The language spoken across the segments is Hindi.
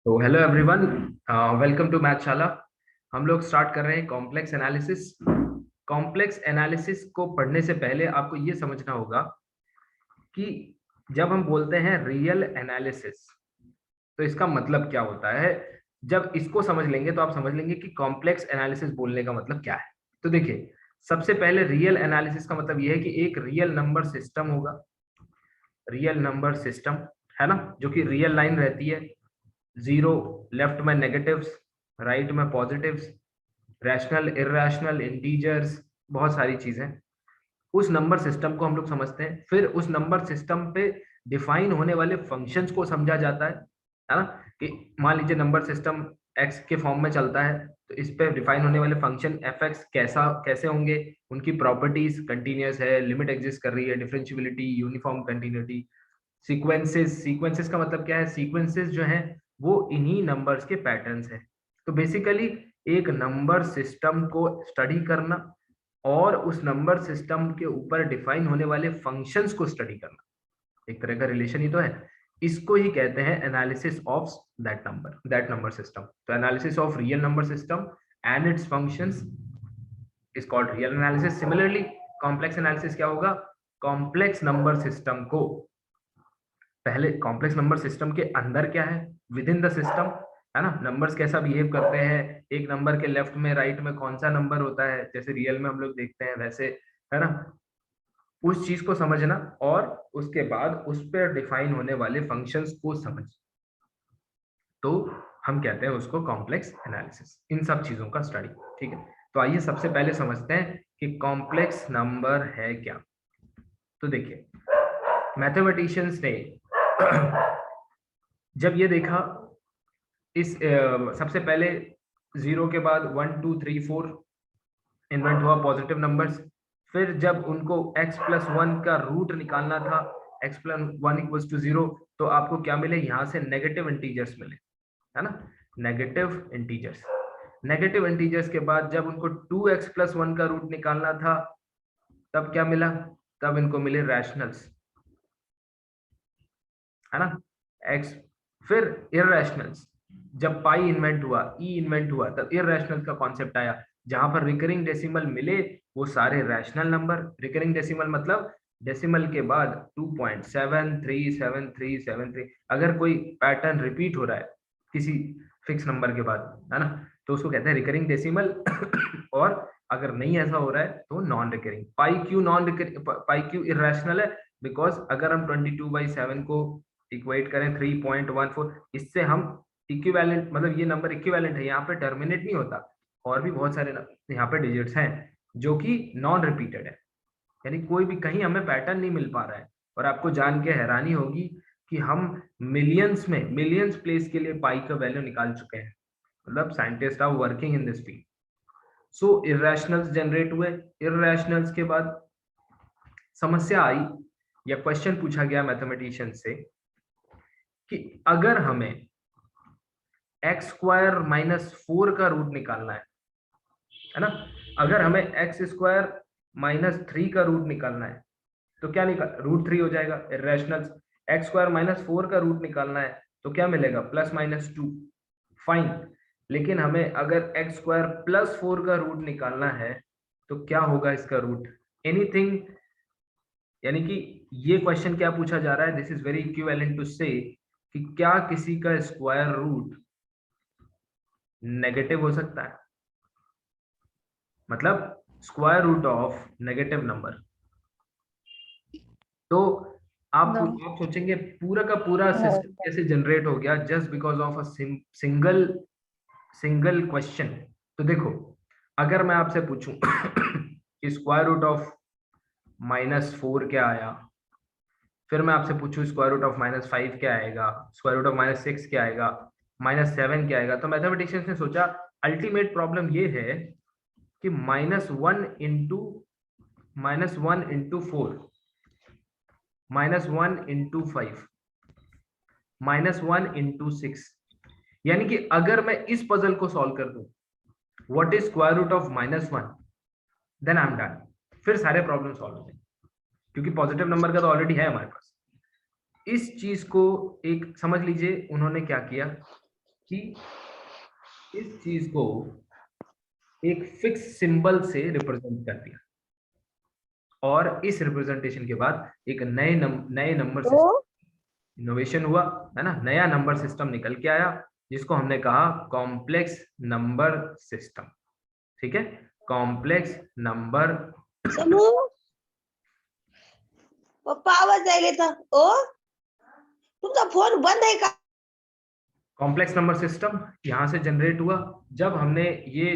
तो हेलो एवरीवन, वेलकम टू मैथशाला। हम लोग स्टार्ट कर रहे हैं कॉम्प्लेक्स एनालिसिस। कॉम्प्लेक्स एनालिसिस को पढ़ने से पहले आपको ये समझना होगा कि जब हम बोलते हैं रियल एनालिसिस तो इसका मतलब क्या होता है। जब इसको समझ लेंगे तो आप समझ लेंगे कि कॉम्प्लेक्स एनालिसिस बोलने का मतलब क्या है। तो देखिए, सबसे पहले रियल एनालिसिस का मतलब ये है कि एक रियल नंबर सिस्टम होगा। रियल नंबर सिस्टम है ना, जो कि रियल लाइन रहती है। जीरो, लेफ्ट में नेगेटिव्स, राइट में पॉजिटिव्स, रैशनल इरैशनल इंटीजर्स, बहुत सारी चीजें। उस नंबर सिस्टम को हम लोग समझते हैं। फिर उस नंबर सिस्टम पे डिफाइन होने वाले फंक्शंस को समझा जाता है ना। कि मान लीजिए नंबर सिस्टम एक्स के फॉर्म में चलता है, तो इस पे डिफाइन होने वाले फंक्शन एफ एक्स कैसे होंगे, उनकी प्रॉपर्टीज कंटिन्यूअस है, लिमिट एग्जिस्ट कर रही है, डिफरेंशियबिलिटी, यूनिफॉर्म कंटिन्यूटी। सीक्वेंसेस का मतलब क्या है? सीक्वेंसेस जो है वो इन्हीं नंबर्स के पैटर्न्स है। तो बेसिकली एक नंबर सिस्टम को स्टडी करना और उस नंबर सिस्टम के ऊपर डिफाइन होने वाले फंक्शंस को स्टडी करना एक तरह का रिलेशन ही तो है। इसको ही कहते हैं analysis of that number system. तो analysis of real number system and its functions is called real analysis. Similarly complex analysis क्या होगा? कॉम्प्लेक्स नंबर सिस्टम को पहले कॉम्प्लेक्स नंबर सिस्टम के अंदर क्या है, विद इन द सिस्टम, है ना, नंबर्स कैसा बिहेव करते हैं, एक नंबर के लेफ्ट में राइट में कौन सा नंबर होता है, जैसे रियल में हम लोग देखते हैं वैसे, है ना। उस चीज को समझना और उसके बाद उस पर डिफाइन होने वाले फंक्शंस को समझ, तो हम कहते हैं उसको कॉम्प्लेक्स एनालिसिस। इन सब चीजों का स्टडी। ठीक है, तो आइए सबसे पहले समझते हैं कि कॉम्प्लेक्स नंबर है क्या। तो देखिए, मैथमेटिशियंस ने जब ये देखा, सबसे पहले जीरो के बाद 1 2 3 4 इन्वेंट हुआ पॉजिटिव नंबर्स। फिर जब उनको x+1 का रूट निकालना था, x+1 = 0, तो आपको क्या मिले? यहाँ से नेगेटिव इंटीजर्स मिले, है ना, नेगेटिव इंटीजर्स के बाद जब उनको 2x+1 का रूट निकालना था, तब क्या मिला? तब इनको मिले रैशनल्स, है ना, x। फिर इररेशनल्स, जब पाई इन्वेंट हुआ, ई इन्वेंट हुआ, तब इररेशनल्स का कॉन्सेप्ट आया। जहां पर रिकरिंग डेसिमल मिले वो सारे रैशनल नंबर। रिकरिंग डेसिमल मतलब डेसिमल के बाद 2.737373, अगर कोई पैटर्न रिपीट हो रहा है किसी फिक्स नंबर के बाद, है ना, तो उसको कहते हैं रिकरिंग डेसिमल। और अगर नहीं ऐसा हो रहा है तो नॉन रिकरिंग। पाई क्यू इरेशनल है, बिकॉज अगर हम 22/7 को इक्वेट करें 3.14, इससे हम इक्विवेलेंट, मतलब ये नंबर इक्विवेलेंट है, यहाँ पे टर्मिनेट नहीं होता। और भी बहुत सारे यहाँ पे डिजिट्स हैं जो कि नॉन रिपीटेड है, यानी कोई भी कहीं हमें पैटर्न नहीं मिल पा रहा है। और आपको जान के हैरानी होगी कि हम मिलियंस प्लेस के लिए पाई का वैल्यू निकाल चुके हैं। मतलब scientist are working in this field. So irrationals generate हुए। इरेशनल्स के बाद समस्या आई या क्वेश्चन पूछा गया मैथमेटिशियन से कि अगर हमें x² - 4 का रूट निकालना है ना, अगर हमें x² - 3 का रूट निकालना है, तो क्या निकाल, √3 हो जाएगा इरेशनल्स। x² - 4 का रूट निकालना है तो क्या मिलेगा? +-2। फाइन। लेकिन हमें अगर x² + 4 का रूट निकालना है तो क्या होगा इसका रूट? एनीथिंग। यानी कि ये क्वेश्चन क्या पूछा जा रहा है? This is very equivalent to say कि क्या किसी का स्क्वायर रूट नेगेटिव हो सकता है, मतलब square root of negative number. तो आप नो। आप सोचेंगे पूरा का पूरा सिस्टम कैसे जनरेट हो गया just because of a single single question. तो देखो, अगर मैं आपसे पूछूं कि स्क्वायर रूट ऑफ -4 क्या आया, फिर मैं आपसे पूछूं स्क्वायर रूट ऑफ -5 क्या आएगा, स्क्वायर रूट ऑफ -6 क्या आएगा, -7 क्या आएगा, तो मैथमेटिशियंस ने सोचा अल्टीमेट प्रॉब्लम ये है कि -1 × 4, -1 × 5, -1 × 6, यानी कि अगर मैं इस पजल को सॉल्व कर दूं, what is square root of -1, then I am done. फिर सारे प्रॉब्लम सॉल्व हो जाएंगे, क्योंकि पॉजिटिव नंबर का तो ऑलरेडी है हमारे पास। इस चीज को एक समझ लीजिए, उन्होंने क्या किया, कि इस चीज को एक फिक्स सिंबल से रिप्रेजेंट कर दिया और इस रिप्रेजेंटेशन के बाद एक नए नंबर सिस्टम इनोवेशन हुआ, है ना, नया नंबर सिस्टम निकल के आया जिसको हमने कहा कॉम्प्लेक्स नंबर सिस्टम। ठीक है, कॉम्प्लेक्स नंबर पप्पा आवाज द्यायला येतं ओ तुमचा फोन बंद आहे का? कॉम्प्लेक्स नंबर सिस्टम यहां से जनरेट हुआ जब हमने ये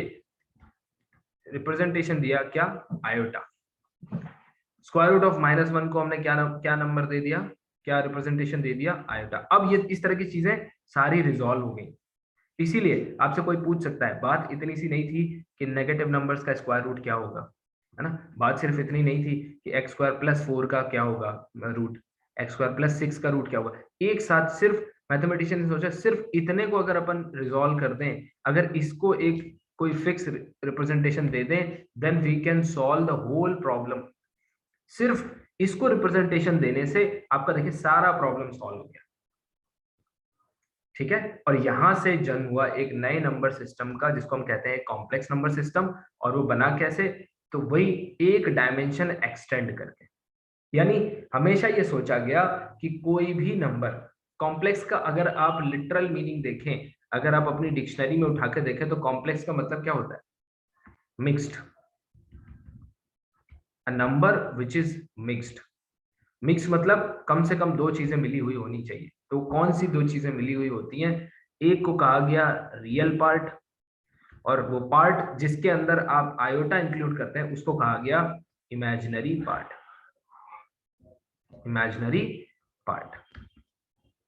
रिप्रेजेंटेशन दिया, क्या, आयोटा। स्क्वायर रूट ऑफ -1 को हमने क्या नंबर दे दिया, क्या रिप्रेजेंटेशन दे दिया, आयोटा। अब ये इस तरह की चीजें सारी रिजॉल्व हो गई। इसीलिए आपसे कोई पूछ सकता है, बात इतनी सी नहीं थी कि नेगेटिव नंबर्स का स्क्वायर रूट क्या होगा, है ना, बात सिर्फ इतनी नहीं थी कि x² + 4 का क्या होगा रूट, x² + 6 का रूट क्या होगा। एक साथ सिर्फ मैथमेटिशियन ने सोचा सिर्फ इतने को अगर अपन रिजॉल्व कर दें, अगर इसको एक कोई फिक्स रिप्रेजेंटेशन दे दें, then we can solve the whole problem. सिर्फ इसको रिप्रेजेंटेशन देने से आपका देखिए सारा प्रॉब्लम सॉल्व हो गया। ठीक है, और यहां से जन्म हुआ एक नए नंबर सिस्टम का जिसको हम कहते हैं कॉम्प्लेक्स नंबर सिस्टम। और वो बना कैसे, तो वही एक डायमेंशन एक्सटेंड करके। यानी हमेशा ये सोचा गया कि कोई भी नंबर कॉम्प्लेक्स का, अगर आप लिटरल मीनिंग देखें, अगर आप अपनी डिक्शनरी में उठा के देखें तो कॉम्प्लेक्स का मतलब क्या होता है, mixed, a number which is mixed. Mix मतलब कम से कम दो चीजें मिली हुई होनी चाहिए। तो कौन सी दो चीजें मिली हुई होती हैं, एक को कहा गया रियल पार्ट, और वो पार्ट जिसके अंदर आप आयोटा इंक्लूड करते हैं उसको कहा गया इमेजिनरी पार्ट, इमेजिनरी पार्ट।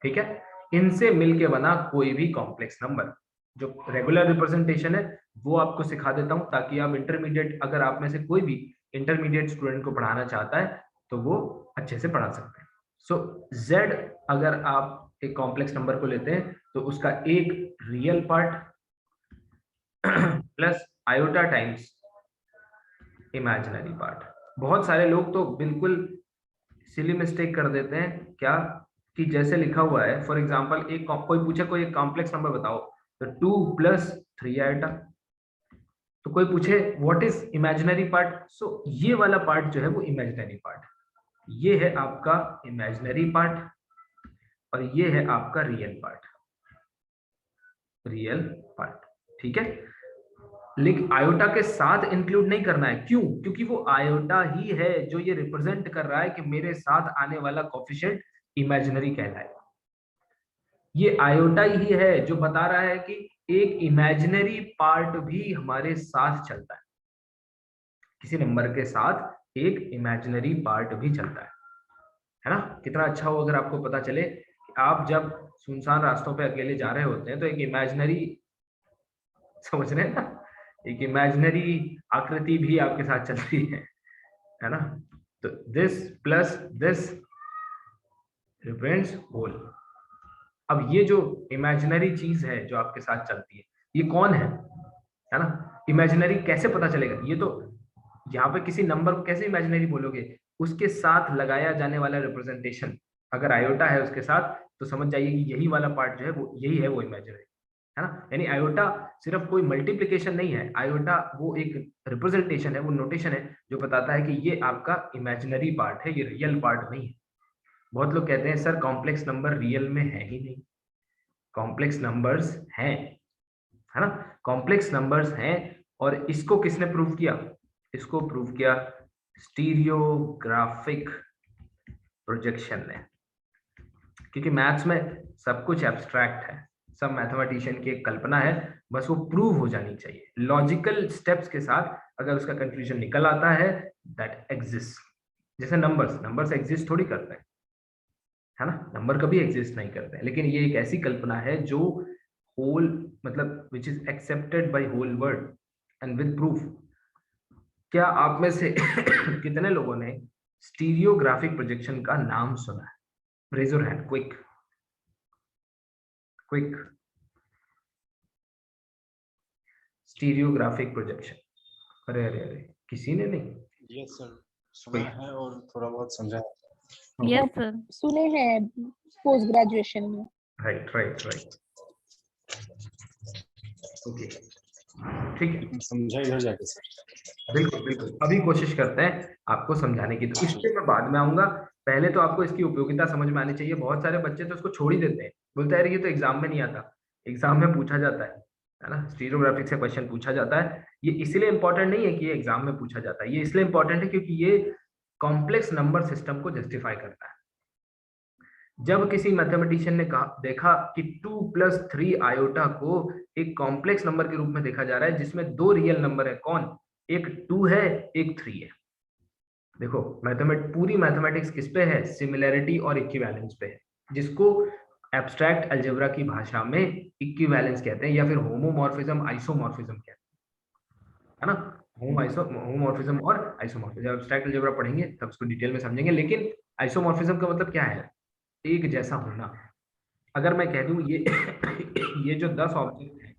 ठीक है, इनसे मिलके बना कोई भी कॉम्प्लेक्स नंबर। जो रेगुलर रिप्रेजेंटेशन है वो आपको सिखा देता हूं ताकि आप इंटरमीडिएट, अगर आप में से कोई भी इंटरमीडिएट स्टूडेंट को पढ़ाना चाहता है तो वो अच्छे से पढ़ा सकते हैं। सो z, अगर आप एक कॉम्प्लेक्स नंबर को लेते हैं तो उसका एक real part plus iota times imaginary part. बहुत सारे लोग तो बिल्कुल सिली मिस्टेक कर देते हैं, क्या, कि जैसे लिखा हुआ है, फॉर एग्जांपल एक कोई पूछे कोई एक कॉम्प्लेक्स नंबर बताओ तो 2 + 3 आयोटा, तो कोई पूछे व्हाट इज इमेजिनरी पार्ट, सो ये वाला पार्ट जो है वो इमेजिनरी पार्ट, ये है आपका इमेजिनरी पार्ट और ये है आपका रियल पार्ट, रियल पार्ट। ठीक है, लेकिन आयोटा के साथ इंक्लूड नहीं करना है, क्यों, क्योंकि वो आयोटा ही है जो ये रिप्रेजेंट कर रहा है कि मेरे साथ आने वाला कोफिशिएंट इमेजिनरी कहलाएगा। ये आयोटा ही है जो बता रहा है कि एक इमेजिनरी पार्ट भी हमारे साथ चलता है, किसी नंबर के साथ एक इमेजिनरी पार्ट भी चलता है ना। कितना अच्छा हो अगर आपको पता चले कि आप जब सुनसान रास्तों पे अकेले जा रहे होते हैं तो एक इमेजिनरी, समझ रहे हैं ना, एक इमेजिनरी आकृति भी आपके साथ चलती है ना। तो this plus this represents whole. अब ये जो इमेजिनरी चीज है जो आपके साथ चलती है, ये कौन है ना, इमेजिनरी कैसे पता चलेगा, ये तो यहाँ पे किसी नंबर को कैसे इमेजिनरी बोलोगे, उसके साथ लगाया जाने वाला रिप्रेजेंटेशन, अगर आयोटा है उसके साथ तो समझ जाइए कि यही वाला पार्ट जो है वो यही है, वो इमेजिनरी है ना। यानी आयोटा सिर्फ कोई मल्टीप्लिकेशन नहीं है, आयोटा वो एक रिप्रेजेंटेशन है, वो नोटेशन है जो बताता है कि ये आपका इमेजिनरी पार्ट है, ये रियल पार्ट नहीं है। बहुत लोग कहते हैं सर कॉम्प्लेक्स नंबर रियल में है ही नहीं, कॉम्प्लेक्स नंबर्स हैं, है ना, कॉम्प्लेक्स नंबर्स हैं। और इसको किसने प्रूव किया, इसको प्रूव किया स्टीरियोग्राफिक प्रोजेक्शन ने। क्योंकि मैथ्स में सब कुछ एब्स्ट्रैक्ट है, सब मैथमेटिशियन की एक कल्पना है, बस वो प्रूव हो जानी चाहिए लॉजिकल स्टेप्स के साथ। अगर उसका कंक्लूजन निकल आता है दैट एग्जिस्ट, जैसे नंबर्स एग्जिस्ट थोड़ी करते हैं, है ना, नंबर कभी एग्जिस्ट नहीं करते हैं, लेकिन ये एक ऐसी कल्पना है जो होल, मतलब which is accepted by whole world and with proof. क्या आप में से कितने लोगों ने स्टीरियोग्राफिक प्रोजेक्शन का नाम सुना है, raise your hand, quick quick. Stereographic projection, अरे अरे अरे, किसी ने नहीं? यस सर, सुना है और थोड़ा बहुत समझा है। यस सर, सुने हैं पोस्ट ग्रेजुएशन में। Right right right. ओके ठीक है, लेकिन समझा इधर जाके सर। बिल्कुल बिल्कुल, अभी कोशिश करते हैं आपको समझाने की, तो इस पे मैं बाद में आऊंगा। पहले तो आपको इसकी उपयोगिता समझ में आनी चाहिए। बहुत सारे बच्चे तो इसको छोड़ ही देते हैं, बोलते हैं यार ये तो एग्जाम में नहीं आता, एग्जाम में पूछा जाता है ना, स्टीरियोग्राफिक से क्वेश्चन पूछा जाता है। ये इसलिए इंपॉर्टेंट नहीं है कि ये एग्जाम में पूछा जाता है, ये इसलिए इंपॉर्टेंट है क्योंकि ये कॉम्प्लेक्स नंबर सिस्टम को जस्टिफाई करता है। जब किसी मैथमेटिशियन ने कहा देखा कि 2 + 3 आयोटा को एक कॉम्प्लेक्स नंबर के रूप में देखा जा रहा है जिसमें दो रियल नंबर है, कौन, एक 2 है एक 3 है। देखो पूरी मैथमेटिक्स किस पे है, सिमिलैरिटी और इक्विवेलेंस पे है, जिसको एब्स्ट्रैक्ट अलजेब्रा की भाषा में इक्विवेलेंस कहते हैं या फिर होमोमॉर्फिज्म आइसोमॉर्फिज्म कहते हैं, है ना। होमोमॉर्फिज्म और आइसोमॉर्फिज्म, जब एब्स्ट्रैक्ट अलजेब्रा पढ़ेंगे तब उसको डिटेल में समझेंगे। लेकिन आइसोमॉर्फिज्म का मतलब क्या है, एक जैसा होना। अगर मैं कह दूं ये ये जो 10 ऑब्जेक्ट हैं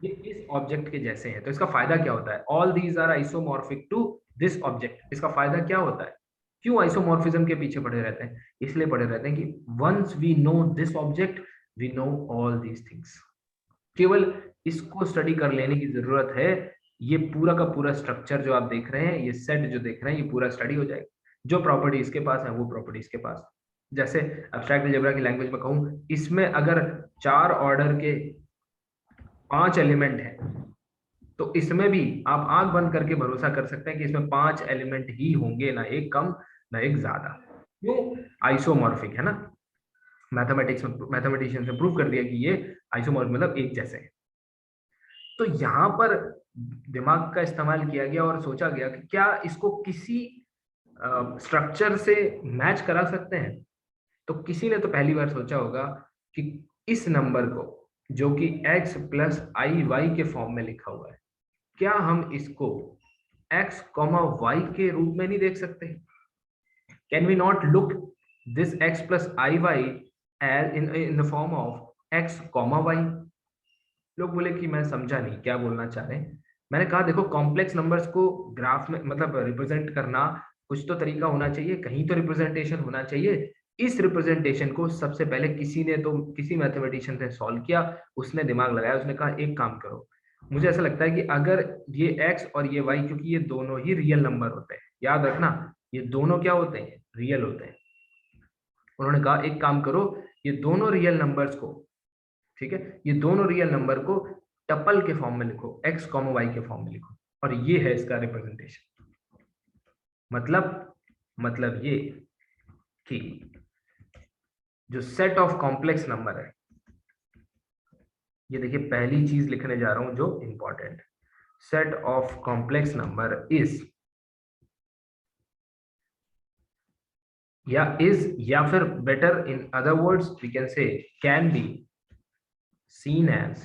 ये इस ऑब्जेक्ट के जैसे हैं, तो इसका फायदा क्या होता है, all these are isomorphic to this object. इसका फायदा क्या होता है, क्यों आइसोमॉर्फिज्म के पीछे पड़े रहते हैं, इसलिए पड़े रहते हैं कि once we know this object we know all these things. केवल इसको स्टडी कर लेने की जरूरत है, ये पूरा का पूरा स्ट्रक्चर जो आप देख रहे हैं, ये सेट जो देख रहे हैं, ये पूरा स्टडी हो जाएगा। जो प्रॉपर्टी इसके पास है वो प्रॉपर्टी इसके पास। जैसे एब्स्ट्रैक्ट अलजेब्रा की लैंग्वेज में कहूं, इसमें अगर 4 ऑर्डर के 5 एलिमेंट है, तो इसमें भी आप आंख बंद करके भरोसा कर सकते हैं कि इसमें 5 एलिमेंट ही होंगे, ना एक कम ना एक ज्यादा। क्यों, आइसोमॉर्फिक है ना। मैथमेटिशियंस ने प्रूव कर दिया कि ये आइसोमॉर्फिक मतलब एक जैसे है। तो यहाँ पर दिमाग का इस्तेमाल किया गया और सोचा गया कि क्या इसको किसी स्ट्रक्चर से मैच करा सकते हैं। तो किसी ने तो पहली बार सोचा होगा कि इस नंबर को, जो कि x + iy के फॉर्म में लिखा हुआ है, क्या हम इसको x, y के रूप में नहीं देख सकते। Can we not look this x + iy as in the form of x, y। लोग बोले कि मैं समझा नहीं क्या बोलना चाह रहे हैं। मैंने कहा देखो, कॉम्प्लेक्स नंबर्स को ग्राफ में मतलब रिप्रेजेंट करना कुछ तो तरीका होना चाहिए, कहीं तो रिप्रेजेंटेशन होना चाहिए। इस रिप्रेजेंटेशन को सबसे पहले किसी मैथमेटिशियन ने सॉल्व किया, उसने दिमाग लगाया, उसने कहा एक काम करो, मुझे ऐसा लगता है कि अगर ये x और ये y, क्योंकि ये दोनों ही रियल नंबर होते हैं, याद रखना ये दोनों क्या होते हैं, रियल होते हैं। उन्होंने कहा एक काम करो, ये दोनों रियल नंबर्स को, ठीक है, ये दोनों रियल नंबर को टपल के फॉर्म में लिखो, x, y के फॉर्म में लिखो, और ये है इसका रिप्रेजेंटेशन। मतलब ये कि जो सेट ऑफ कॉम्प्लेक्स नंबर है, ये देखिए पहली चीज लिखने जा रहा हूं जो important, set of complex number is, या फिर better in other words we can say can be seen as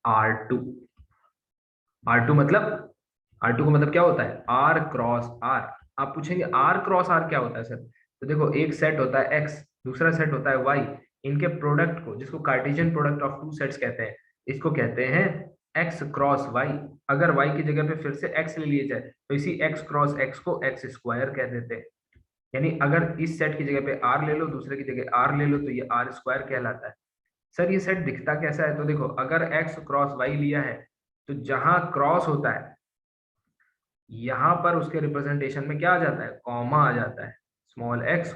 R2। R2 मतलब, R2 का मतलब क्या होता है, R क्रॉस R। आप पूछेंगे R क्रॉस R क्या होता है सर, तो देखो एक सेट होता है X, दूसरा सेट होता है Y, इनके प्रोडक्ट को, जिसको Cartesian product of two sets कहते हैं, इसको कहते हैं X क्रॉस Y। अगर Y की जगह पे फिर से X ले लिए जाए तो इसी X क्रॉस X को X स्क्वायर कह देते हैं। यानी अगर इस सेट की जगह पे R ले लो, दूसरे की जगह R ले लो, तो ये R स्क्वायर कहलाता है। सर ये सेट दिखता कैसा है, तो देखो अगर X क्रॉस Y लिया है, तो जहां क्रॉस होता है यहां पर उसके रिप्रेजेंटेशन में क्या आ जाता है, कॉमा आ जाता है, स्मॉल x,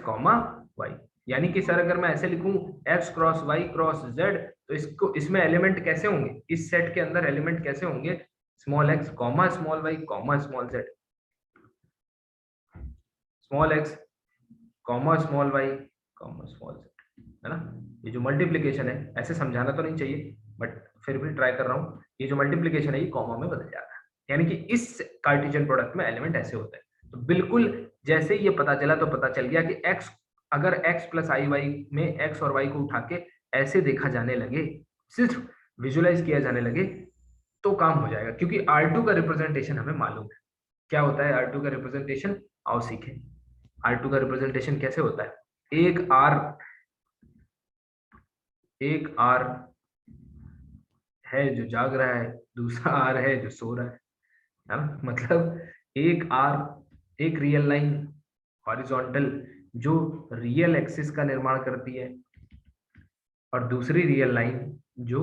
y। यानी कि सर अगर मैं ऐसे लिखूं x cross y cross z, तो इसको इसमें एलिमेंट कैसे होंगे, इस सेट के अंदर एलिमेंट कैसे होंगे, small x, small y, small z, small x, small y, small z, है ना। ये जो मल्टीप्लीकेशन है, ऐसे समझाना तो नहीं चाहिए बट फिर भी ट्राई कर रहा हूँ, ये जो मल्टीप्लीकेशन है ये कॉमा में बदल जाता है। यानी कि इस कार्टेशियन प्रोडक्ट में एलिमेंट ऐसे होते हैं। तो बिल्कुल जैसे ही ये पता चला तो पता चल गया कि x, अगर x + iy में x और y को उठा के ऐसे देखा जाने लगे, सिर्फ विजुअलाइज किया जाने लगे, तो काम हो जाएगा। क्योंकि R2 का रिप्रेजेंटेशन हमें मालूम है क्या होता है। R2 का रिप्रेजेंटेशन आओ सीखें। R2 का रिप्रेजेंटेशन कैसे होता है, एक R है जो जाग रहा है, दूसरा R है जो सो रहा है ना। मतलब एक R, एक रियल लाइन हॉरिजॉन्टल जो रियल एक्सिस का निर्माण करती है, और दूसरी रियल लाइन जो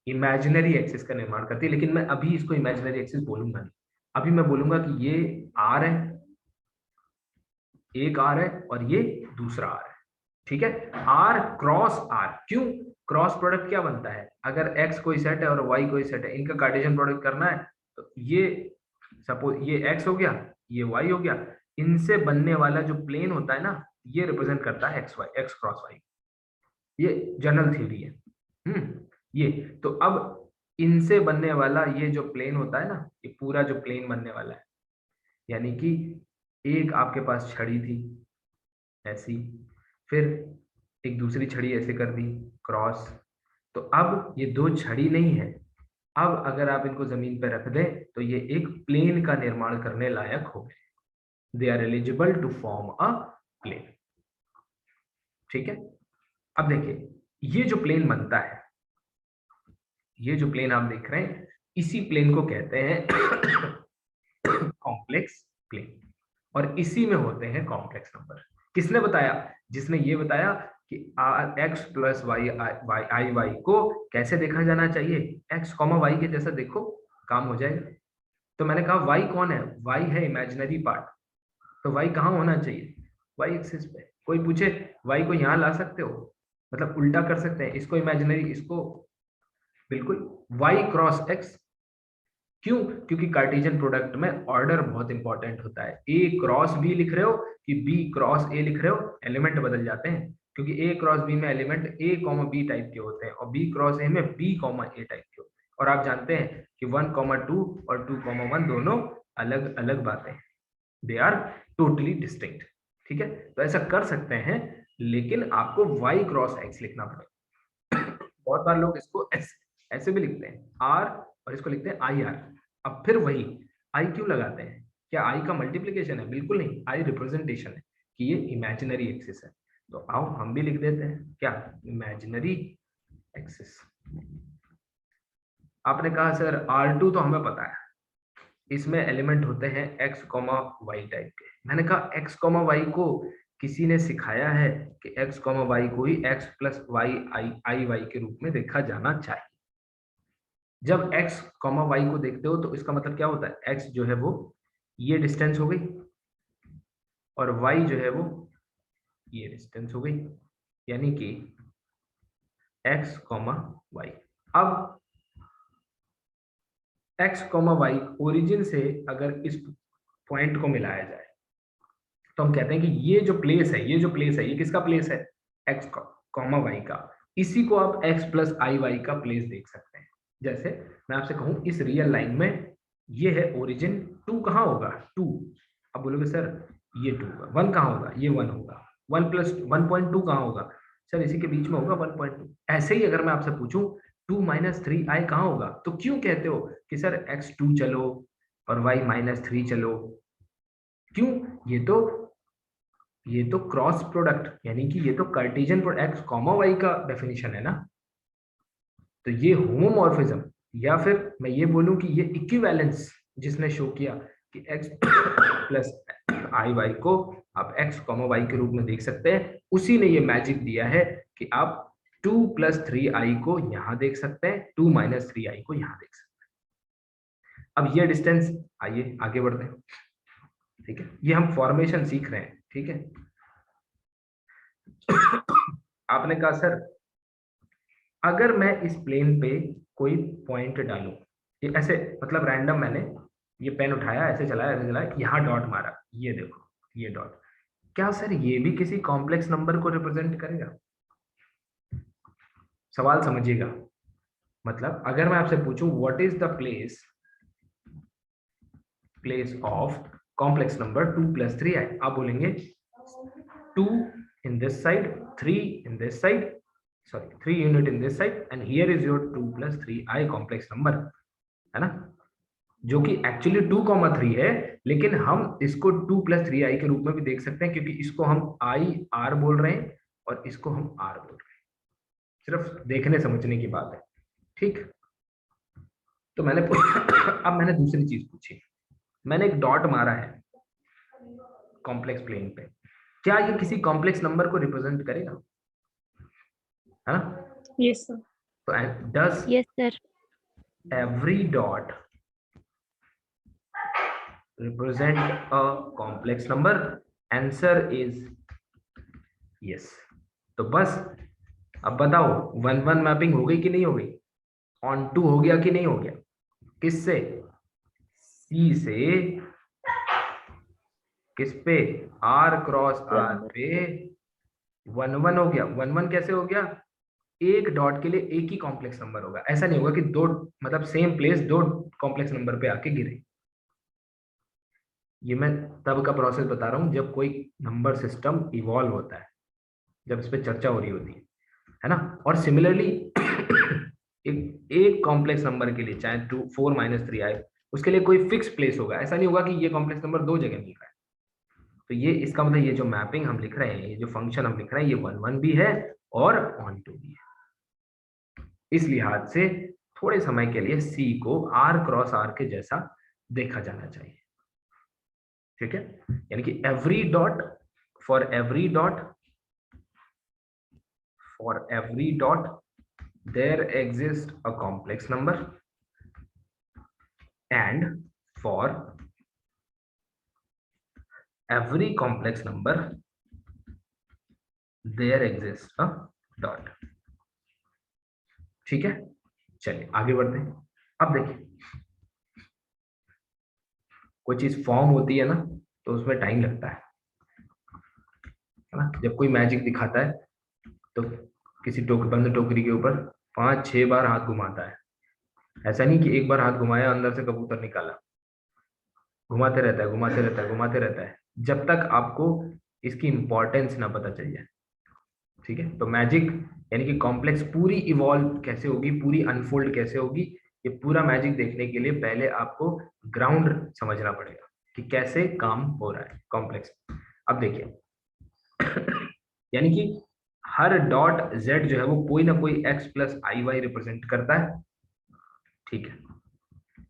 इमेजिनरी एक्सिस का निर्माण करती है। लेकिन मैं अभी इसको इमेजिनरी एक्सिस बोलूंगा नहीं, अभी मैं बोलूंगा कि ये आर है, एक आर है और ये दूसरा आर है। ठीक है, आर क्रॉस आर। क्यों? क्रॉस प्रोडक्ट क्या बनता है? अगर एक्स कोई सेट है और वाई कोई सेट है, इनका कार्टेशियन प्रोडक्ट करना है, तो ये सपोज ये एक्स हो गया, ये वाई हो गया, इनसे बनने वाला जो प्लेन होता है ना, ये रिप्रेजेंट करता है X Y, X cross Y. ये जनरल थ्योरी है। ये तो अब इनसे बनने वाला ये जो प्लेन होता है ना, ये पूरा जो प्लेन बनने वाला है, यानी कि एक आपके पास छड़ी थी ऐसी, फिर एक दूसरी छड़ी ऐसे कर दी क्रॉस, तो अब ये दो छड़ी नहीं है। अब अगर आप इनको जमीन पर रख दें तो ये एक प्लेन का निर्माण करने लायक हो गए। They are eligible to form a plane. ठीक है, अब देखिए ये जो प्लेन बनता है, ये जो प्लेन आप देख रहे हैं, इसी प्लेन को कहते हैं कॉम्प्लेक्स प्लेन, और इसी में होते हैं कॉम्प्लेक्स नंबर। किसने बताया? जिसने ये बताया कि एक्स प्लस वाई आई वाई को कैसे देखा जाना चाहिए, एक्स कॉमा वाई के जैसा देखो, काम हो जाएगा। तो मैंने कहा वाई कौन है? वाई है इमेजिनरी पार्ट, तो वाई कहाँ होना चाहिए? वाई एक्सिस पे। कोई पूछे वाई को यहाँ ला सकते हो, मतलब उल्टा कर सकते हैं, इसको इमेजिनरी, इसको बिल्कुल वाई क्रॉस एक्स। क्यों? क्योंकि कार्टेशियन प्रोडक्ट में ऑर्डर बहुत इंपॉर्टेंट होता है। ए क्रॉस बी लिख रहे हो कि बी क्रॉस ए लिख रहे हो, एलिमेंट बदल जाते हैं, क्योंकि ए क्रॉस बी में एलिमेंट ए कॉमा बी टाइप के होते हैं और बी क्रॉस ए में बी कॉमा ए टाइप के होते हैं। और आप जानते हैं कि 1,2 और 2,1 दोनों अलग अलग बातें हैं, दे आर टोटली डिस्टिंक्ट। ठीक है, तो ऐसा कर सकते हैं, लेकिन आपको वाई क्रॉस एक्स लिखना पड़ेगा। बहुत बार लोग इसको ऐसे भी लिखते हैं आर, और इसको लिखते हैं आई आर। अब फिर वही आई क्यों लगाते हैं? क्या आई का मल्टीप्लीकेशन है? बिल्कुल नहीं, आई रिप्रेजेंटेशन है कि ये इमेजिनरी एक्सिस है। तो आओ हम भी लिख देते हैं क्या, इमेजिनरी एक्सिस। आपने कहा सर R2 तो हमें पता है, इसमें एलिमेंट होते हैं x, y टाइप के। मैंने कहा x, y को किसी ने सिखाया है कि x, y को ही x प्लस वाई आई वाई के रूप में देखा जाना चाहिए। जब x, y को देखते हो तो इसका मतलब क्या होता है? x जो है वो ये डिस्टेंस हो गई, और y जो है वो ये डिस्टेंस हो गई, यानी कि x, y। अब x, y ओरिजिन से अगर इस पॉइंट को मिलाया जाए तो हम कहते हैं कि ये जो प्लेस है, ये जो प्लेस है, ये किसका प्लेस है? x, y का। इसी को आप x प्लस आई वाई का प्लेस देख सकते हैं। जैसे मैं आपसे कहूं इस रियल लाइन में ये है ओरिजिन, 2 कहाँ होगा? 2। अब बोलोगे सर ये 2 होगा, 1 कहाँ होगा? ये 1 होगा, 1 प्लस 1.2 कहाँ होगा? सर इसी के बीच में होगा 1.2। ऐसे ही अगर मैं आपसे पूछूं 2 माइनस 3i कहाँ होगा, तो क्यों कहते हो कि सर x2 चलो और y माइनस 3 चलो? क्यों? ये तो क्रॉस प्रोडक्ट, यानी कि ये तो कार्टेशियन प्रोडक्ट x, y का डेफिनेशन है ना। तो ये होमोमॉर्फिज्म, या फिर मैं ये बोलूं कि ये इक्विवेलेंस जिसने शो किया कि x प्लस आई वाई को आप x, y के रूप में देख सकते हैं, उसी ने ये मैजिक दिया है कि आप 2 प्लस 3i को यहां देख सकते हैं, 2 माइनस 3i को यहां देख सकते हैं। अब ये डिस्टेंस, आइए आगे बढ़ते हैं। ठीक है, ये हम फॉर्मेशन सीख रहे हैं। ठीक है, आपने कहा सर अगर मैं इस प्लेन पे कोई पॉइंट डालूं, ये ऐसे मतलब रैंडम, मैंने ये पेन उठाया, ऐसे चलाया, यहाँ डॉट मारा, ये देखो ये डॉट, क्या सर ये भी किसी कॉम्प्लेक्स नंबर को रिप्रेजेंट करेगा? सवाल समझिएगा। मतलब अगर मैं आपसे पूछूं what is the place of complex number 2 plus 3i, आप बोलेंगे 2 in this side, 3 in this side, sorry 3 unit in this side, and here is your 2 plus 3i complex number, है ना, जो कि एक्चुअली 2,3 है, लेकिन हम इसको 2 प्लस 3i के रूप में भी देख सकते हैं, क्योंकि इसको हम आई आर बोल रहे हैं और इसको हम आर बोल रहे हैं। सिर्फ देखने समझने की बात है। ठीक, तो मैंने अब मैंने दूसरी चीज पूछी, मैंने एक डॉट मारा है कॉम्प्लेक्स प्लेन पे, क्या ये किसी कॉम्प्लेक्स नंबर को रिप्रेजेंट करेगा? है ना, Yes, sir. तो does Yes, sir. every dot represent a complex number? Answer is yes. तो बस अब बताओ 1-1 मैपिंग हो गई कि नहीं हो गई? ऑन टू हो गया कि नहीं हो गया? किससे? सी से किस पे? आर क्रॉस आर पे 1-1 हो गया। 1-1 कैसे हो गया? एक डॉट के लिए एक ही कॉम्प्लेक्स नंबर होगा, ऐसा नहीं होगा कि दो मतलब सेम प्लेस दो कॉम्प्लेक्स नंबर पे आके गिरे। ये मैं तब का प्रोसेस बता रहा हूं जब कोई नंबर सिस्टम इवॉल्व होता है, जब इस पे चर्चा हो रही होती है ना। और सिमिलरली एक कॉम्प्लेक्स नंबर के लिए चाहे 4-3 आए, उसके लिए कोई फिक्स प्लेस होगा, ऐसा नहीं होगा कि ये कॉम्प्लेक्स नंबर दो जगह मिल रहा है। तो ये इसका मतलब ये जो मैपिंग हम लिख रहे हैं, ये जो फंक्शन हम लिख रहे हैं, ये 1-1 भी है और ऑन टू भी है। इस लिहाज से थोड़े समय के लिए सी को आर क्रॉस आर के जैसा देखा जाना चाहिए, ठीक है। यानी कि every dot for every dot there exist a complex number and for every complex number there exist a dot. ठीक है, चलिए आगे बढ़ते हैं। अब देखिए, कोई चीज फॉर्म होती है ना तो उसमें टाइम लगता है ना। जब कोई मैजिक दिखाता है तो किसी बंद टोकरी के ऊपर 5-6 बार हाथ घुमाता है। ऐसा नहीं कि एक बार हाथ घुमाया अंदर से कबूतर निकाला, घुमाते रहता है घुमाते रहता है घुमाते रहता है जब तक आपको इसकी इंपॉर्टेंस ना पता चल जाए। ठीक है, तो मैजिक यानी कि कॉम्प्लेक्स पूरी इवॉल्व कैसे होगी, पूरी अनफोल्ड कैसे होगी, ये पूरा मैजिक देखने के लिए पहले आपको ग्राउंड समझना पड़ेगा कि कैसे काम हो रहा है कॉम्प्लेक्स। अब देखिए यानी कि हर डॉट z जो है वो कोई ना कोई x plus I Y represent करता है। ठीक है,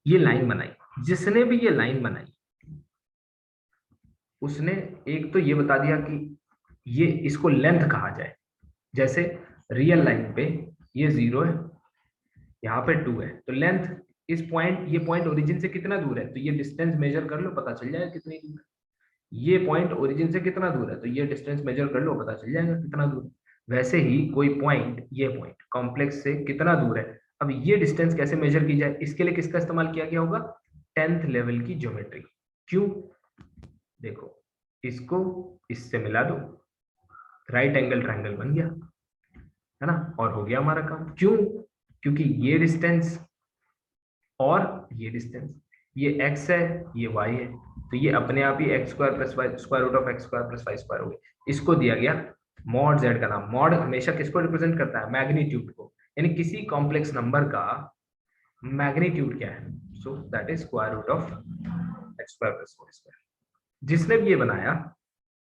ये लाइन बनाई, जिसने भी ये लाइन बनाई उसने एक तो ये बता दिया कि ये इसको लेंथ कहा जाए। जैसे रियल लाइन पे ये 0 है, यहाँ पे 2 है, तो लेंथ इस पॉइंट, ये पॉइंट ओरिजिन से कितना दूर है, तो ये डिस्टेंस मेजर कर लो, पता चल जाएगा कितनी दूर है। ये पॉइंट ओरिजिन से कितना दूर है, तो ये डिस्टेंस मेजर कर लो, पता चल जाएगा कितना दूर है। वैसे ही कोई पॉइंट, ये पॉइंट कॉम्प्लेक्स से कितना दूर है, अब ये डिस्टेंस कैसे मेजर की जाए, इसके लिए किसका इस्तेमाल किया गया होगा? 10th लेवल की ज्योमेट्री। क्यों? देखो, इसको इससे मिला दो, राइट एंगल ट्रायंगल बन गया, है ना, और हो गया हमारा काम। क्यों? क्योंकि ये डिस्टेंस और ये डिस्टेंस, ये x है ये y है, तो ये अपने आप ही x square plus Y square root of x square plus Y square हो गया। इसको दिया गया मॉड z का नाम। मॉड हमेशा किसको रिप्रेजेंट करता है? मैग्नीट्यूड को, यानी किसी कॉम्प्लेक्स नंबर का मैग्नीट्यूड क्या है, so that is square root of x square plus Y square. जिसने भी ये बनाया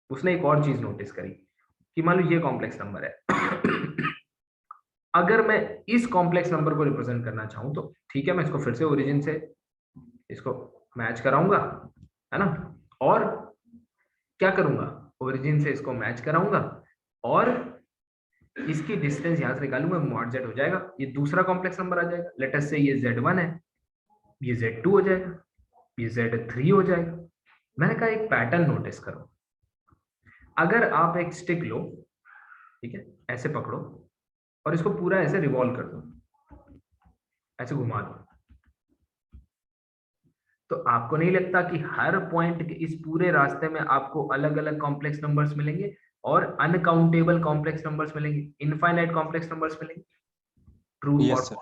उसने एक और चीज नोटिस करी कि मान लो ये कॉम्प्लेक्स नंबर है अगर मैं इस कॉम्प्लेक्स नंबर को रिप्रेजेंट करना चाहूं तो ठीक है, मैं इसको फिर से ओरिजिन से इसको मैच कराऊंगा, है ना, और क्या करूंगा, ओरिजिन से इसको मैच कराऊंगा और इसकी डिस्टेंस यहां से निकालूंगा, मॉड z हो जाएगा, ये दूसरा कॉम्प्लेक्स नंबर आ जाएगा। लेट अस से ये z1 है, ये z2 हो जाएगा, ये z3 हो जाएगा। मैंने कहा एक पैटर्न नोटिस करो, अगर आप एक स्टिक लो, ठीक है, ऐसे पकड़ो और इसको पूरा ऐसे रिवॉल्व कर दो, ऐसे घुमा दो, तो आपको नहीं लगता कि हर पॉइंट के इस पूरे रास्ते में आपको अलग अलग कॉम्प्लेक्स नंबर्स मिलेंगे और अनकाउंटेबल कॉम्प्लेक्स नंबर्स मिलेंगे, इनफाइनाइट कॉम्प्लेक्स नंबर्स मिलेंगे? ट्रू और yes sir,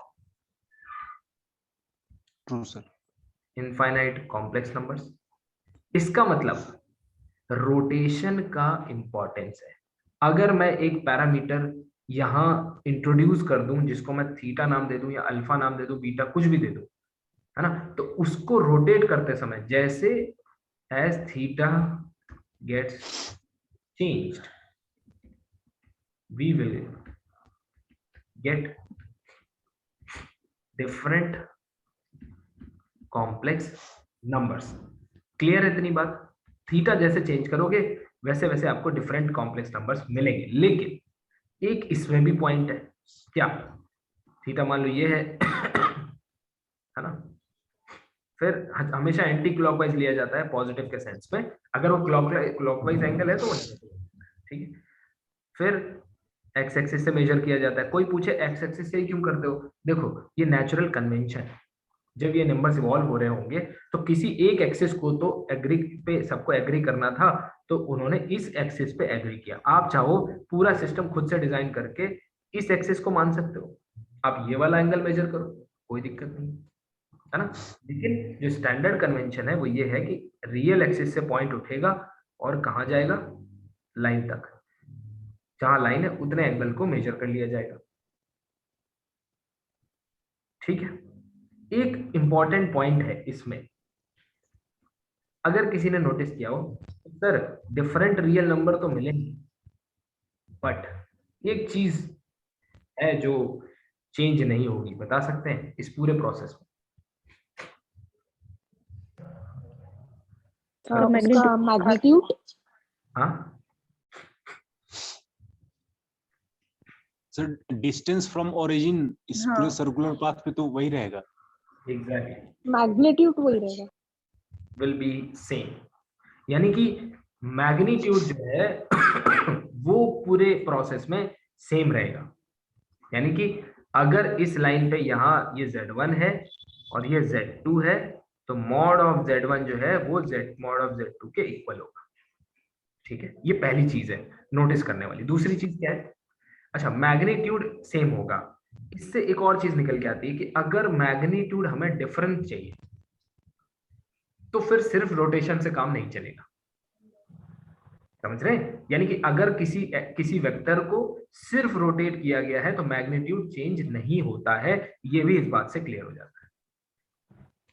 true sir. Infinite complex numbers. इसका मतलब रोटेशन का इंपॉर्टेंस है। अगर मैं एक पैरामीटर यहां इंट्रोड्यूस कर दूं जिसको मैं थीटा नाम दे दूं या अल्फा नाम दे दूं, बीटा कुछ भी दे दूं, है ना, तो उसको रोटेट करते समय जैसे as theta gets changed we will get different complex numbers. Clear है इतनी बात? थीटा जैसे चेंज करोगे वैसे वैसे आपको डिफरेंट कॉम्प्लेक्स नंबर्स मिलेंगे। लेकिन एक इसमें भी पॉइंट है, क्या थीटा मान लो ये है ना, फिर हमेशा एंटी क्लॉकवाइज लिया जाता है पॉजिटिव के सेंस में, अगर वो क्लॉकवाइज एंगल है तो वो ठीक है। फिर एक्स एक्सिस से मेजर किया जाता है। कोई पूछे एक्स एक्सिस से ही क्यों करते हो, देखो ये नेचुरल कन्वेंशन है, जब ये नंबर्स इवॉल्व हो रहे होंगे तो किसी एक एक्सिस को तो एग्री पे सबको एग्री करना था, तो उन्होंने इस एक्सिस पे एग्री किया। आप चाहो पूरा सिस्टम खुद से डिजाइन करके इस एक्सिस को मान सकते हो, आप ये वाला एंगल मेजर करो, कोई दिक्कत नहीं है ना। लेकिन जो स्टैंडर्ड कन्वेंशन है वो ये है कि रियल एक्सिस से पॉइंट उठेगा और कहाँ जाएगा, लाइन तक, जहां लाइन है उतने एंगल को मेजर कर लिया जाएगा। ठीक है, एक इंपॉर्टेंट पॉइंट है इसमें, अगर किसी ने नोटिस किया हो सर डिफरेंट रियल नंबर तो मिलेंगे, बट एक चीज है जो चेंज नहीं होगी, बता सकते हैं इस पूरे प्रोसेस में? उसका मैग्नीट्यूड। हाँ सर डिस्टेंस फ्रॉम ओरिजिन इस पूरे सर्कुलर पाथ पे तो वही रहेगा। एग्जैक्टली, मैग्नीट्यूड वही रहेगा, विल बी सेम, यानी कि मैग्नीट्यूड जो है वो पूरे प्रोसेस में सेम रहेगा। यानी कि अगर इस लाइन पे यहाँ ये Z1 है और ये Z2 है, तो मॉड ऑफ Z1 जो है वो मॉड ऑफ Z2 के इक्वल होगा। ठीक है, ये पहली चीज है नोटिस करने वाली। दूसरी चीज क्या है, अच्छा मैग्नीट्यूड सेम होगा, इससे एक और चीज निकल के आती है कि अगर मैग्नीट्यूड हमें डिफरेंट चाहिए तो फिर सिर्फ रोटेशन से काम नहीं चलेगा, समझ रहे हैं? यानी कि अगर किसी वेक्टर को सिर्फ रोटेट किया गया है तो मैग्नीट्यूड चेंज नहीं होता है, ये भी इस बात से क्लियर हो जाता है।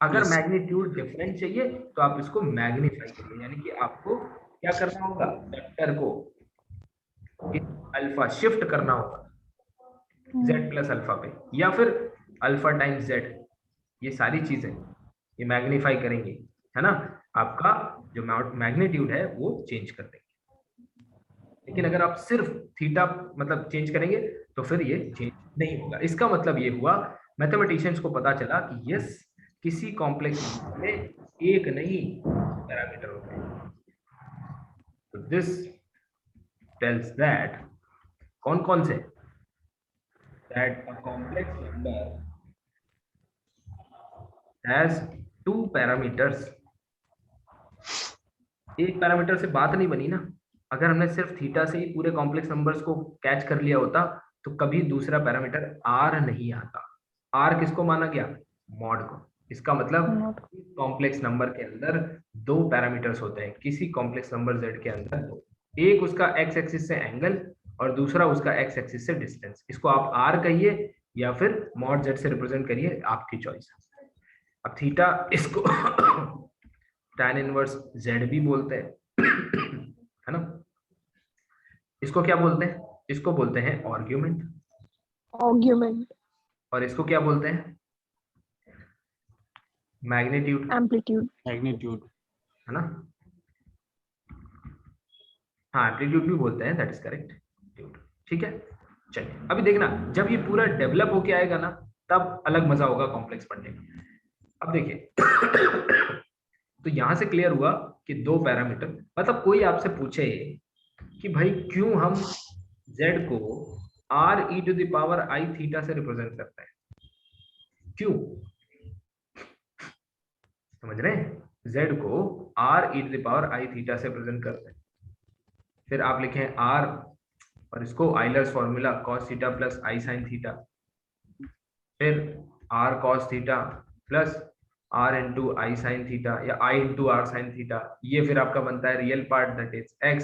अगर मैग्नीट्यूड डिफरेंट चाहिए तो आप इसको मैग्नीफाई करिए, यानी कि आपको क्या करना होगा, वेक्टर को अल्फा शिफ्ट करना होगा z प्लस अल्फा पे, या फिर अल्फा टाइम्स z, ये सारी चीजें ये मैग्नीफाई करेंगे, है ना, आपका जो मैग्नीट्यूड है वो चेंज कर देंगे। लेकिन अगर आप सिर्फ थीटा मतलब चेंज करेंगे तो फिर ये चेंज नहीं होगा। इसका मतलब ये हुआ मैथमेटिशियंस को पता चला कि यस किसी कॉम्प्लेक्स में एक नहीं पैरामीटर होते हैं। तो दिस टेल्स दैट कौन कौन से, that a complex number has two parameters. एक पैरामीटर से बात नहीं बनी ना, अगर हमने सिर्फ थीटा से ही पूरे कॉम्प्लेक्स नंबर्स को कैच कर लिया होता तो कभी दूसरा पैरामीटर आर नहीं आता। आर किसको माना गया, मॉड को। इसका मतलब कॉम्प्लेक्स नंबर के अंदर दो पैरामीटर्स होते हैं, किसी कॉम्प्लेक्स नंबर z के अंदर दो, एक उसका एक्स एक्सिस से एंगल और दूसरा उसका एक्स एक्सिस से डिस्टेंस। इसको आप आर कहिए या फिर मॉड z से रिप्रेजेंट करिए, आपकी चॉइस। अब थीटा इसको tan इनवर्स z भी बोलते हैं है ना। इसको क्या बोलते हैं, इसको बोलते हैं आर्ग्यूमेंट, और इसको क्या बोलते हैं, मैग्नीट्यूड, मैग्नीट्यूड, है ना। हाँ एम्पलीट्यूड भी बोलते हैं, दैट इज करेक्ट। ठीक है, चलिए अभी देखना जब ये पूरा डेवलप होके आएगा ना तब अलग मजा होगा कॉम्प्लेक्स पढ़ने में। अब देखिए तो यहां से क्लियर हुआ कि दो पैरामीटर, मतलब कोई आपसे पूछे कि भाई क्यों हम z को re⁻i थीटा से रिप्रेजेंट करते हैं, क्यों, समझ रहे हैं, z को re⁻i थीटा से रिप्रेजेंट करते हैं। फिर आप लिखें r और इसको Euler's formula cos theta plus i sin theta, फिर r cos theta plus r into I sine theta या i into r sine theta, ये फिर आपका बनता है real part that is x,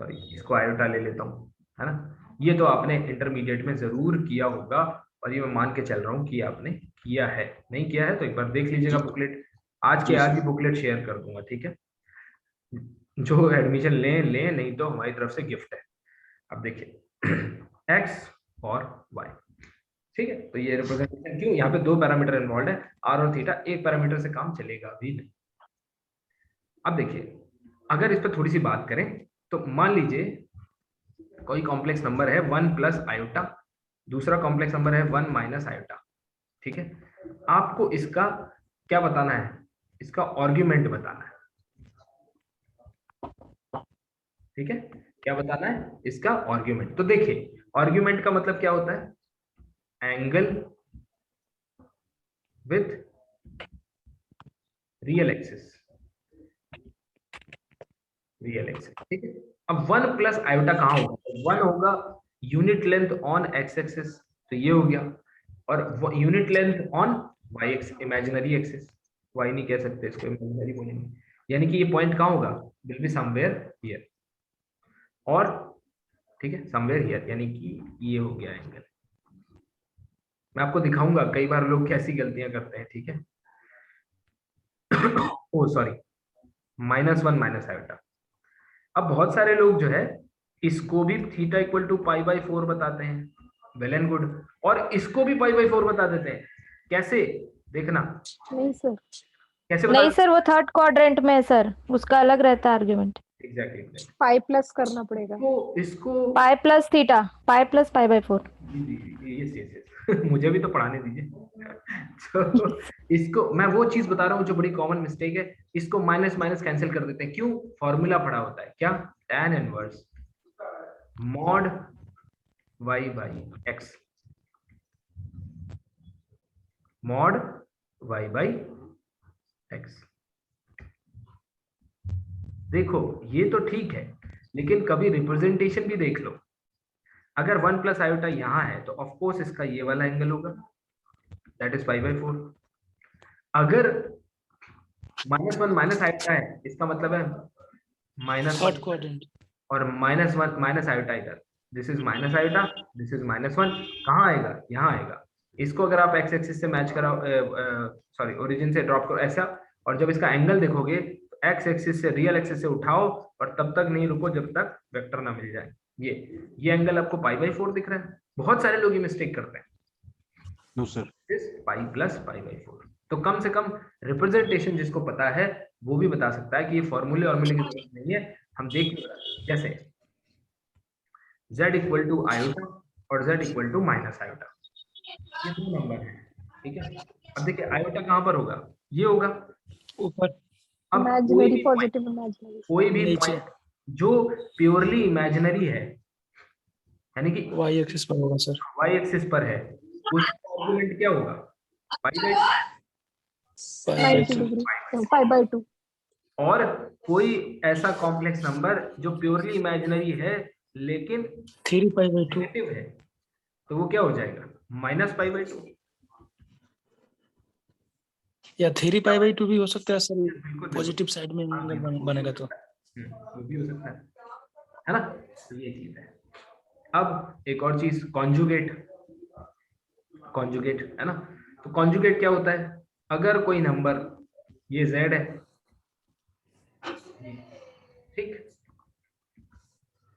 sorry इसको आयोटा ले लेता हूँ, है ना। ये तो आपने इंटरमीडिएट में जरूर किया होगा और ये मैं मान के चल रहा हूँ कि आपने किया है, नहीं किया है तो एक बार देख लीजिएगा बुकलेट, आज के आज ही बुकलेट शेयर कर दूंगा, ठीक है। जो एडमिशन लें नहीं तो हमारी तरफ से गिफ्ट है। अब देखिए x और y, ठीक है, तो ये रिप्रेजेंटेशन क्यों, यहाँ पे दो पैरामीटर इन्वॉल्व है r और थीटा, एक पैरामीटर से काम चलेगा भी नहीं। अब देखिए अगर इस पर थोड़ी सी बात करें तो मान लीजिए कोई कॉम्प्लेक्स नंबर है 1 प्लस आयोटा दूसरा कॉम्प्लेक्स नंबर है 1 माइनस आयोटा। ठीक है, आपको इसका क्या बताना है, इसका आर्ग्यूमेंट बताना है। ठीक है, क्या बताना है, इसका आर्ग्यूमेंट। तो देखिए आर्ग्यूमेंट का मतलब क्या होता है, angle with real axis, real axis. ठीक है, अब 1 प्लस आयोटा कहाँ होगा, 1 होगा unit length on X axis, तो ये हो गया, और unit length on Y X, imaginary axis, Y नहीं कह सकते इसको, इमेजिनरी बोलेंगे, यानी कि ये पॉइंट कहाँ होगा, विल बी समवेयर हियर, और ठीक है समवेयर हियर, यानी कि ये हो गया एंगल। मैं आपको दिखाऊंगा कई बार लोग कैसी गलतियां करते हैं। ठीक है, ओ सॉरी, -1 माइनस आयोटा। अब बहुत सारे लोग जो है इसको भी theta equal to pi by 4 बताते हैं, वेल एंड गुड, और इसको भी पाई बाई 4 बता देते हैं। कैसे, देखना नहीं सर, कैसे बता नहीं सर, वो थर्ड क्वाड्रेंट में है सर, उसका अलग रहता है आर्ग्यूमेंट। एग्जैक्टली। पाई प्लस करना पड़ेगा, तो इसको pi plus theta, pi plus pi by 4। Yes yes yes, मुझे भी तो पढ़ाने दीजिए। तो इसको मैं वो चीज बता रहा हूँ जो बड़ी कॉमन मिस्टेक है, इसको माइनस माइनस कैंसिल कर देते हैं। क्यों, फॉर्मूला पढ़ा होता है क्या, tan inverse mod y by x, mod y by x। देखो ये तो ठीक है, लेकिन कभी रिप्रेजेंटेशन भी देख लो। अगर 1 प्लस आयोटा यहाँ है तो ऑफ कोर्स इसका ये वाला एंगल होगा, दैट इज पाई बाई 4। अगर -1 माइनस आयोटा है, इसका मतलब है -1 और -1 माइनस आयोटा इधर, this is minus iota, this is -1, कहाँ आएगा, यहाँ आएगा। इसको अगर आप एक्स एक्सिस से मैच कराओ, सॉरी ओरिजिन से ड्रॉप करो ऐसा, और जब इसका एंगल देखोगे तो एक्स एक्सिस से रियल एक्सिस से उठाओ, और तब तक नहीं रुको जब तक वेक्टर ना मिल जाए। ये एंगल आपको पाई बाई 4 दिख रहा है। बहुत सारे लोग ये मिस्टेक करते हैं, no sir, pi plus pi by 4। तो कम से कम रिप्रेजेंटेशन जिसको पता है वो भी बता सकता है कि ये फॉर्मूले और की जरूरत नहीं है। हम देख कैसे, z इक्वल टू आयोटा और z equal to minus iota, ये दो नंबर है। ठीक है, अब देखिए आयोटा कहाँ पर होगा, ये होगा ऊपर, अब इमेजिनरी पॉजिटिव इमेजिनरी, कोई भी नीचे पॉइंट जो प्योरली इमेजिनरी है, यानी कि y एक्सिस पर होगा सर। y एक्सिस पर है, उसका आर्गुमेंट क्या होगा, pi by 90 degree, pi by 2। और कोई ऐसा कॉम्प्लेक्स नंबर जो प्योरली इमेजिनरी है लेकिन 3 पाई बाई 2 नेगेटिव है, तो वो क्या हो जाएगा, -पाई बाई 2। या 3 पाई बाई 2 भी हो सकता है सर, बिल्कुल पॉजिटिव साइड में बनेगा तो। वो भी हो सकता है ना। तो ये चीज है। अब एक और चीज, कॉन्जुगेट, कॉन्जुगेट है ना। तो कॉन्जुगेट क्या होता है, अगर कोई नंबर ये z है, ठीक,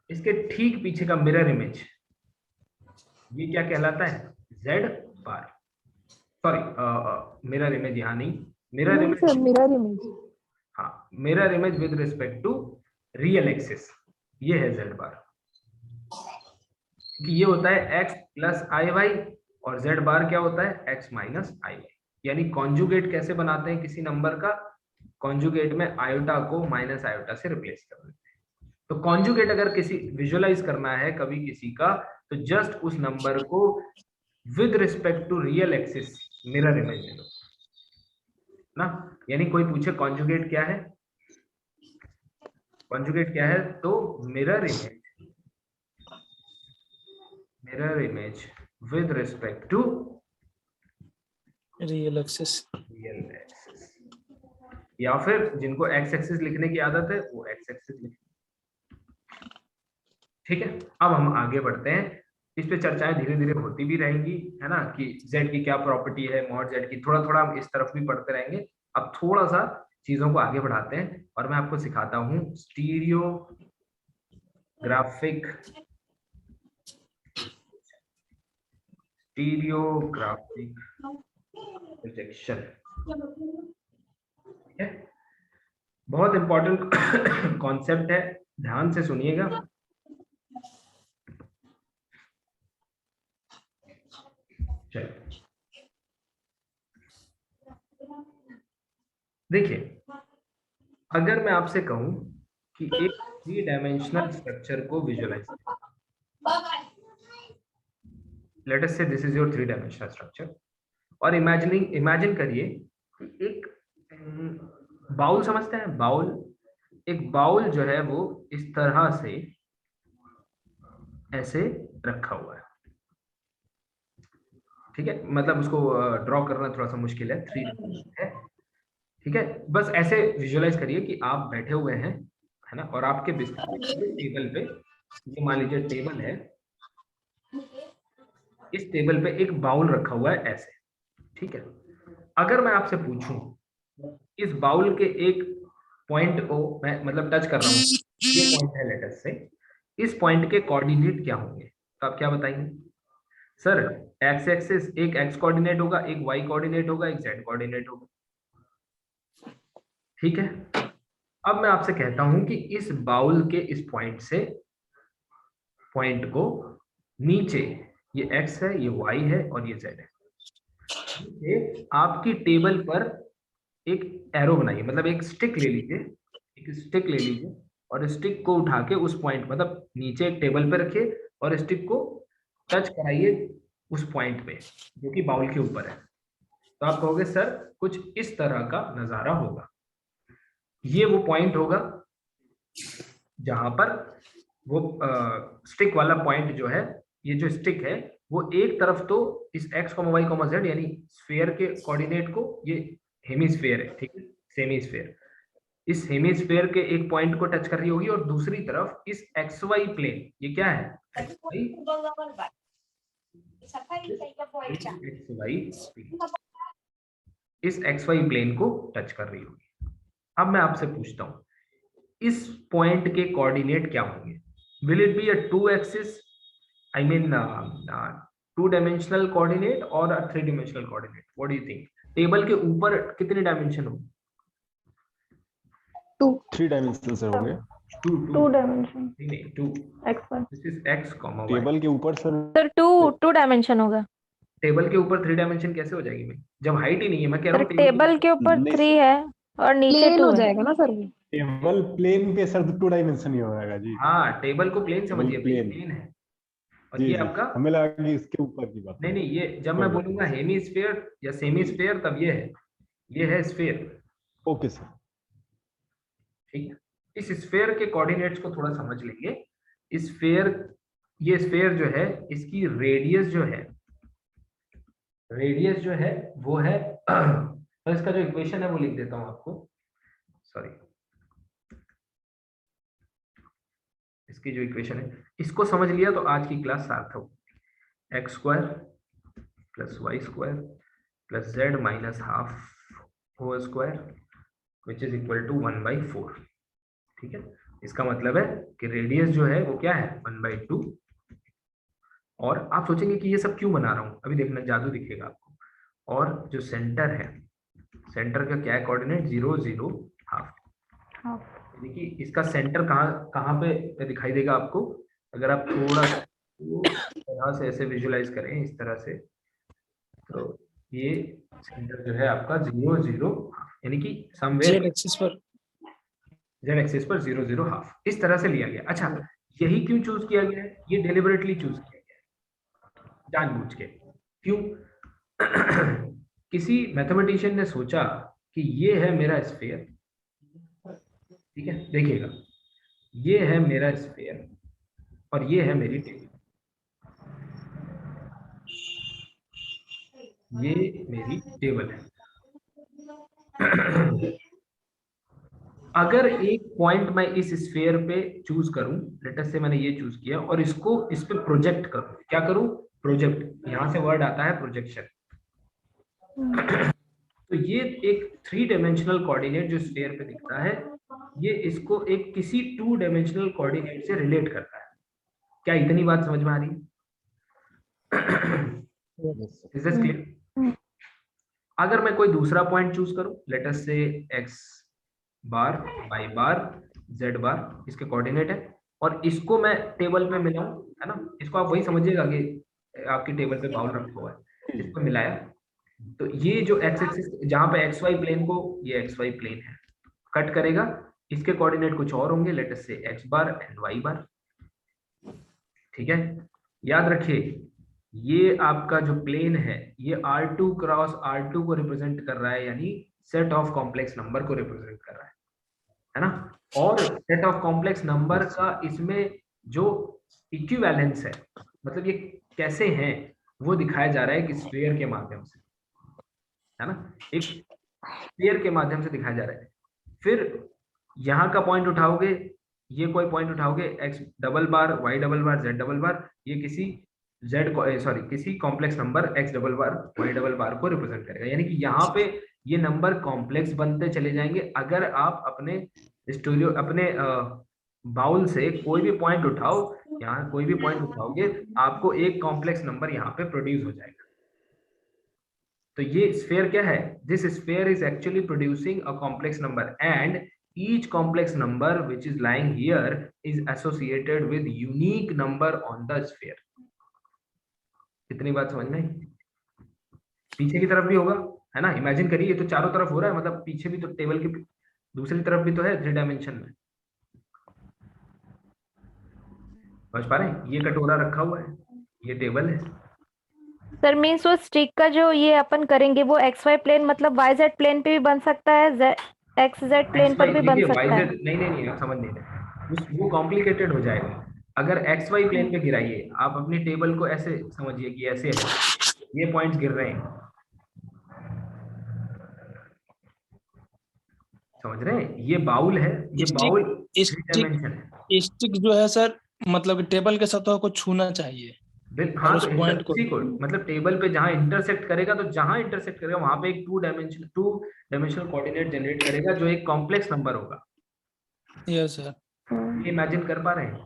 इसके ठीक पीछे का मिरर इमेज ये क्या कहलाता है, z bar. Sorry mirror image यहाँ नहीं, मिरर इमेज, मिरर इमेज, हाँ mirror image with respect to real axis, ये है z बार। कि ये होता है x प्लस आई वाई, और z बार क्या होता है x माइनस आई वाई। यानी कॉन्जुगेट कैसे बनाते हैं किसी नंबर का, कॉन्जुगेट में आयोटा को माइनस आयोटा से रिप्लेस कर देते हैं। तो कॉन्जुगेट अगर किसी विजुअलाइज करना है कभी किसी का, तो जस्ट उस नंबर को with respect to real axis mirror image ले लो ना। यानी कोई पूछे कॉन्जुगेट क्या है, कॉन्जुगेट क्या है, तो mirror image with respect to real axis, या फिर जिनको एक्स एक्सिस लिखने की आदत है वो एक्स एक्सिस लिखें। ठीक है, अब हम आगे बढ़ते हैं, इस पे चर्चाएं धीरे धीरे होती भी रहेंगी, है ना, कि z की क्या प्रॉपर्टी है, मॉड z की, थोड़ा थोड़ा हम इस तरफ भी पढ़ते रहेंगे। अब थोड़ा सा चीजों को आगे बढ़ाते हैं और मैं आपको सिखाता हूं स्टीरियोग्राफिक प्रोजेक्शन। ठीक है, बहुत इंपॉर्टेंट कॉन्सेप्ट है, ध्यान से सुनिएगा। चलिए देखिए, अगर मैं आपसे कहूं कि एक 3 डायमेंशनल स्ट्रक्चर को विजुअलाइज, लेट अस से this is your 3 dimensional structure, और इमेजिन करिए कि एक बाउल समझते हैं, बाउल, एक बाउल जो है वो इस तरह से ऐसे रखा हुआ है, ठीक है, मतलब उसको ड्रॉ करना थोड़ा सा मुश्किल है, 3 है, ठीक है, बस ऐसे विजुअलाइज करिए कि आप बैठे हुए हैं, है ना, और आपके टेबल पे, ये मान लीजिए टेबल है, इस टेबल पे एक बाउल रखा हुआ है ऐसे, ठीक है। अगर मैं आपसे पूछूं इस बाउल के एक पॉइंट को मैं मतलब टच कर रहा हूं, ये पॉइंट है लेटर से, इस पॉइंट के कोऑर्डिनेट क्या होंगे, तो आप क्या बताएंगे? सर एक्स एक्सिस, एक एक्स कोऑर्डिनेट होगा, एक वाई कोऑर्डिनेट होगा, एक जेड कोऑर्डिनेट होगा, ठीक है। अब मैं आपसे कहता हूं कि इस बाउल के इस पॉइंट से पॉइंट को नीचे, ये x है, ये y है और ये z है, नीचे आपकी टेबल पर एक एरो बनाइए, मतलब एक स्टिक ले लीजिए, एक स्टिक ले लीजिए और स्टिक को उठा के उस पॉइंट, मतलब नीचे एक टेबल पे रखिए और स्टिक को टच कराइए उस पॉइंट पे जो कि बाउल के ऊपर है, तो आप कहोगे सर कुछ इस तरह का नजारा होगा, ये वो पॉइंट होगा जहां पर वो स्टिक वाला पॉइंट जो है, ये जो स्टिक है वो एक तरफ तो इस x, y, z यानी स्फीयर के कोऑर्डिनेट को, ये हेमिस्फीयर है, ठीक है, सेमीस्फीयर, इस हेमिस्फीयर के एक पॉइंट को टच कर रही होगी, और दूसरी तरफ इस xy प्लेन, ये क्या है, xy इस xy प्लेन को टच कर रही होगी। अब मैं आपसे पूछता हूं इस पॉइंट के कोऑर्डिनेट क्या होंगे? Will it be a 2 axis, I mean 2 dimensional coordinate और अ 3 dimensional coordinate? What do you think? Table के ऊपर कितने डायमेंशन होंगे? 3 डायमेंशनल सर होंगे। 2 डायमेंशन, नहीं 2, x y। This is x, y। Table के ऊपर सर सर 2 डायमेंशन होगा। टेबल के ऊपर 3 डायमेंशन कैसे हो जाएगी भाई, जब हाइट ही नहीं है? मैं कह रहा सर हूँ टेबल के ऊपर नहीं, 3 है और नीचे प्लेन 2 हो है। जाएगा ना सर वो। टेबल प्लेन पे सर 2 डायमेंशन ही होगा जी। हाँ, टेबल को प्लेन समझिए, प्लेन। प्लेन है, और जी ये जी, आपका, हमें लगा कि इसके ऊपर की बात नहीं है। नहीं, ये जब कोई मैं बात बोलूंगा नहीं। हेमिस्फीयर या सेमीस्फीयर तब ये है स्फीयर, ओके सर। ठीक है। इस स्फीयर के कोऑर्डिनेट्स को थोड़ा समझ लेंगे। स्फीयर, ये स्फीयर जो है इसकी रेडियस जो है, रेडियस जो है वो है तो इसका जो इक्वेशन है वो लिख देता हूं आपको, सॉरी, इसकी जो इक्वेशन है इसको समझ लिया तो आज की class Sarthak, X square plus Y square plus Z minus half whole square which is equal to 1/4, ठीक है। इसका मतलब है कि रेडियस जो है वो क्या है 1/2, और आप सोचेंगे कि ये सब क्यों बना रहा हूं, अभी देखना जादू दिखेगा आपको। और जो सेंटर है, सेंटर का क्या है कोऑर्डिनेट, 0 0 हाफ, यानी कि इसका सेंटर कहाँ पे दिखाई देगा आपको, अगर आप थोड़ा तरह से ऐसे विजुलाइज करें इस तरह से, तो ये सेंटर जो है आपका 0 0 हाफ, यानी कि समवेयर जेड एक्सिस पर। जेड एक्सिस पर 0 0 हाफ, इस तरह से लिया गया। अच्छा, यही क्यों चूज किया गया है? ये डेलिबरेटली चूज किया गया है, जानबूझ के। क्यों? किसी मैथमेटिशियन ने सोचा कि ये है मेरा स्फीयर, ठीक है, देखिएगा, ये है मेरा स्फीयर और ये है मेरी टेबल, ये मेरी टेबल है। अगर एक पॉइंट मैं इस स्फीयर पे चूज करूं, लेटर से मैंने ये चूज किया और इसको इस पे प्रोजेक्ट करूं, क्या करूं, प्रोजेक्ट, यहां से वर्ड आता है प्रोजेक्शन। तो ये एक 3 डायमेंशनल कोऑर्डिनेट जो स्फीयर पे दिखता है, ये इसको एक किसी 2 डायमेंशनल कोऑर्डिनेट से रिलेट करता है। क्या इतनी बात समझ में आ रही है? Is this clear? अगर मैं कोई दूसरा पॉइंट चूज करूं, लेट अस से x बार, y बार, z बार इसके कोऑर्डिनेट है, और इसको मैं टेबल पे मिलाऊं, है ना, इसको आप वही समझिएगा कि आपकी टेबल पे बाउल रखा हुआ है, इसको मिलाया, तो ये जो एक्स एक्सिस जहां पे एक्स वाई प्लेन को, ये एक्स वाई प्लेन है, कट करेगा, इसके कोऑर्डिनेट कुछ और होंगे, लेट अस से एक्स बार एंड वाई बार। ठीक है, याद रखिए ये आपका जो प्लेन है ये R2 क्रॉस R2 को रिप्रेजेंट कर रहा है, यानी सेट ऑफ कॉम्प्लेक्स नंबर को रिप्रेजेंट कर रहा है ना। और सेट ऑफ कॉम्प्लेक्स नंबर का इसमें जो इक्विवेलेंस है, मतलब ये कैसे हैं, वो दिखाया जा रहा है कि स्फीयर के माध्यम से, है ना, एक स्फीयर के माध्यम से दिखाया जा रहा है। फिर यहाँ का पॉइंट उठाओगे, ये कोई पॉइंट उठाओगे, x डबल बार, y डबल बार, z डबल बार, ये किसी किसी कॉम्प्लेक्स नंबर x डबल बार, y डबल बार को रिप्रेजेंट करेगा, यानी कि यहाँ पे ये नंबर कॉम्प्लेक्स बनते चले जाएंगे। अगर आप अपने अपने बाउल से कोई भी पॉइंट उठाओ, यहाँ कोई भी पॉइंट उठाओगे, आपको एक कॉम्प्लेक्स नंबर यहाँ पे प्रोड्यूस हो जाएगा। तो ये स्फीयर क्या है, this sphere is actually producing a complex number and each complex number which is lying here is associated with unique number on the sphere। कितनी बात समझ में? पीछे की तरफ भी होगा, है ना, इमेजिन करिए, ये तो चारों तरफ हो रहा है, मतलब पीछे भी तो टेबल के दूसरी तरफ भी तो है 3 डायमेंशन में। समझ पा रहे हैं? ये कटोरा रखा हुआ है, ये टेबल है। सर मीन्स वो स्टिक का जो ये अपन करेंगे वो एक्स वाई प्लेन मतलब वाई जेड प्लेन पे भी बन सकता है, एक्स जेड प्लेन पर भी बन सकता है। नहीं आप समझ नहीं रहे, वो कॉम्प्लिकेटेड हो जाएगा। अगर एक्स वाई प्लेन पे गिराइए, आप अपनी टेबल को ऐसे समझिए कि ऐसे है, ये पॉइंट्स गिर रहे हैं, समझ रहे हैं? ये बाउल है, ये बाउल 3 डायमेंशन है। स्टिक जो है सर, मतलब टेबल के सतह को छूना चाहिए। हाँ, उस तो पॉइंट को मतलब टेबल पे जहां इंटरसेक्ट करेगा, तो जहां इंटरसेक्ट करेगा वहां पे एक 2 डायमेंशनल कोऑर्डिनेट जनरेट करेगा, जो एक कॉम्प्लेक्स नंबर होगा। यस सर, ये इमेजिन कर पा रहे हैं?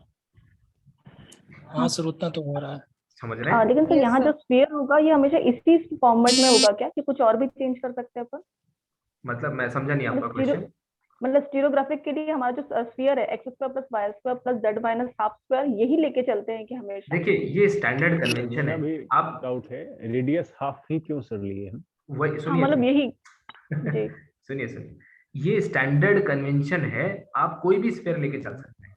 हाँ सर, उतना तो हो रहा है। समझ रहे हैं? लेकिन सर यहाँ जो स्फीयर होगा ये हमेशा इसी फॉर्मेट में होगा क्या, कि कुछ और भी चेंज कर सकते हैं अपन? मतलब मैं समझा नहीं आपका क्वेश्चन। मतलब स्टीरियोग्राफिक के लिए हमारा जो स्फीयर है X square plus Y square plus Z minus half square, यही लेके चलते हैं कि हमेशा? देखिए ये स्टैंडर्ड कन्वेंशन है। आप डाउट है, रेडियस हाफ ही क्यों सर लिए हम? वही सुनिए, मतलब यही जी सुनिए, ये स्टैंडर्ड कन्वेंशन है, आप कोई भी स्फीयर लेके चल सकते हैं।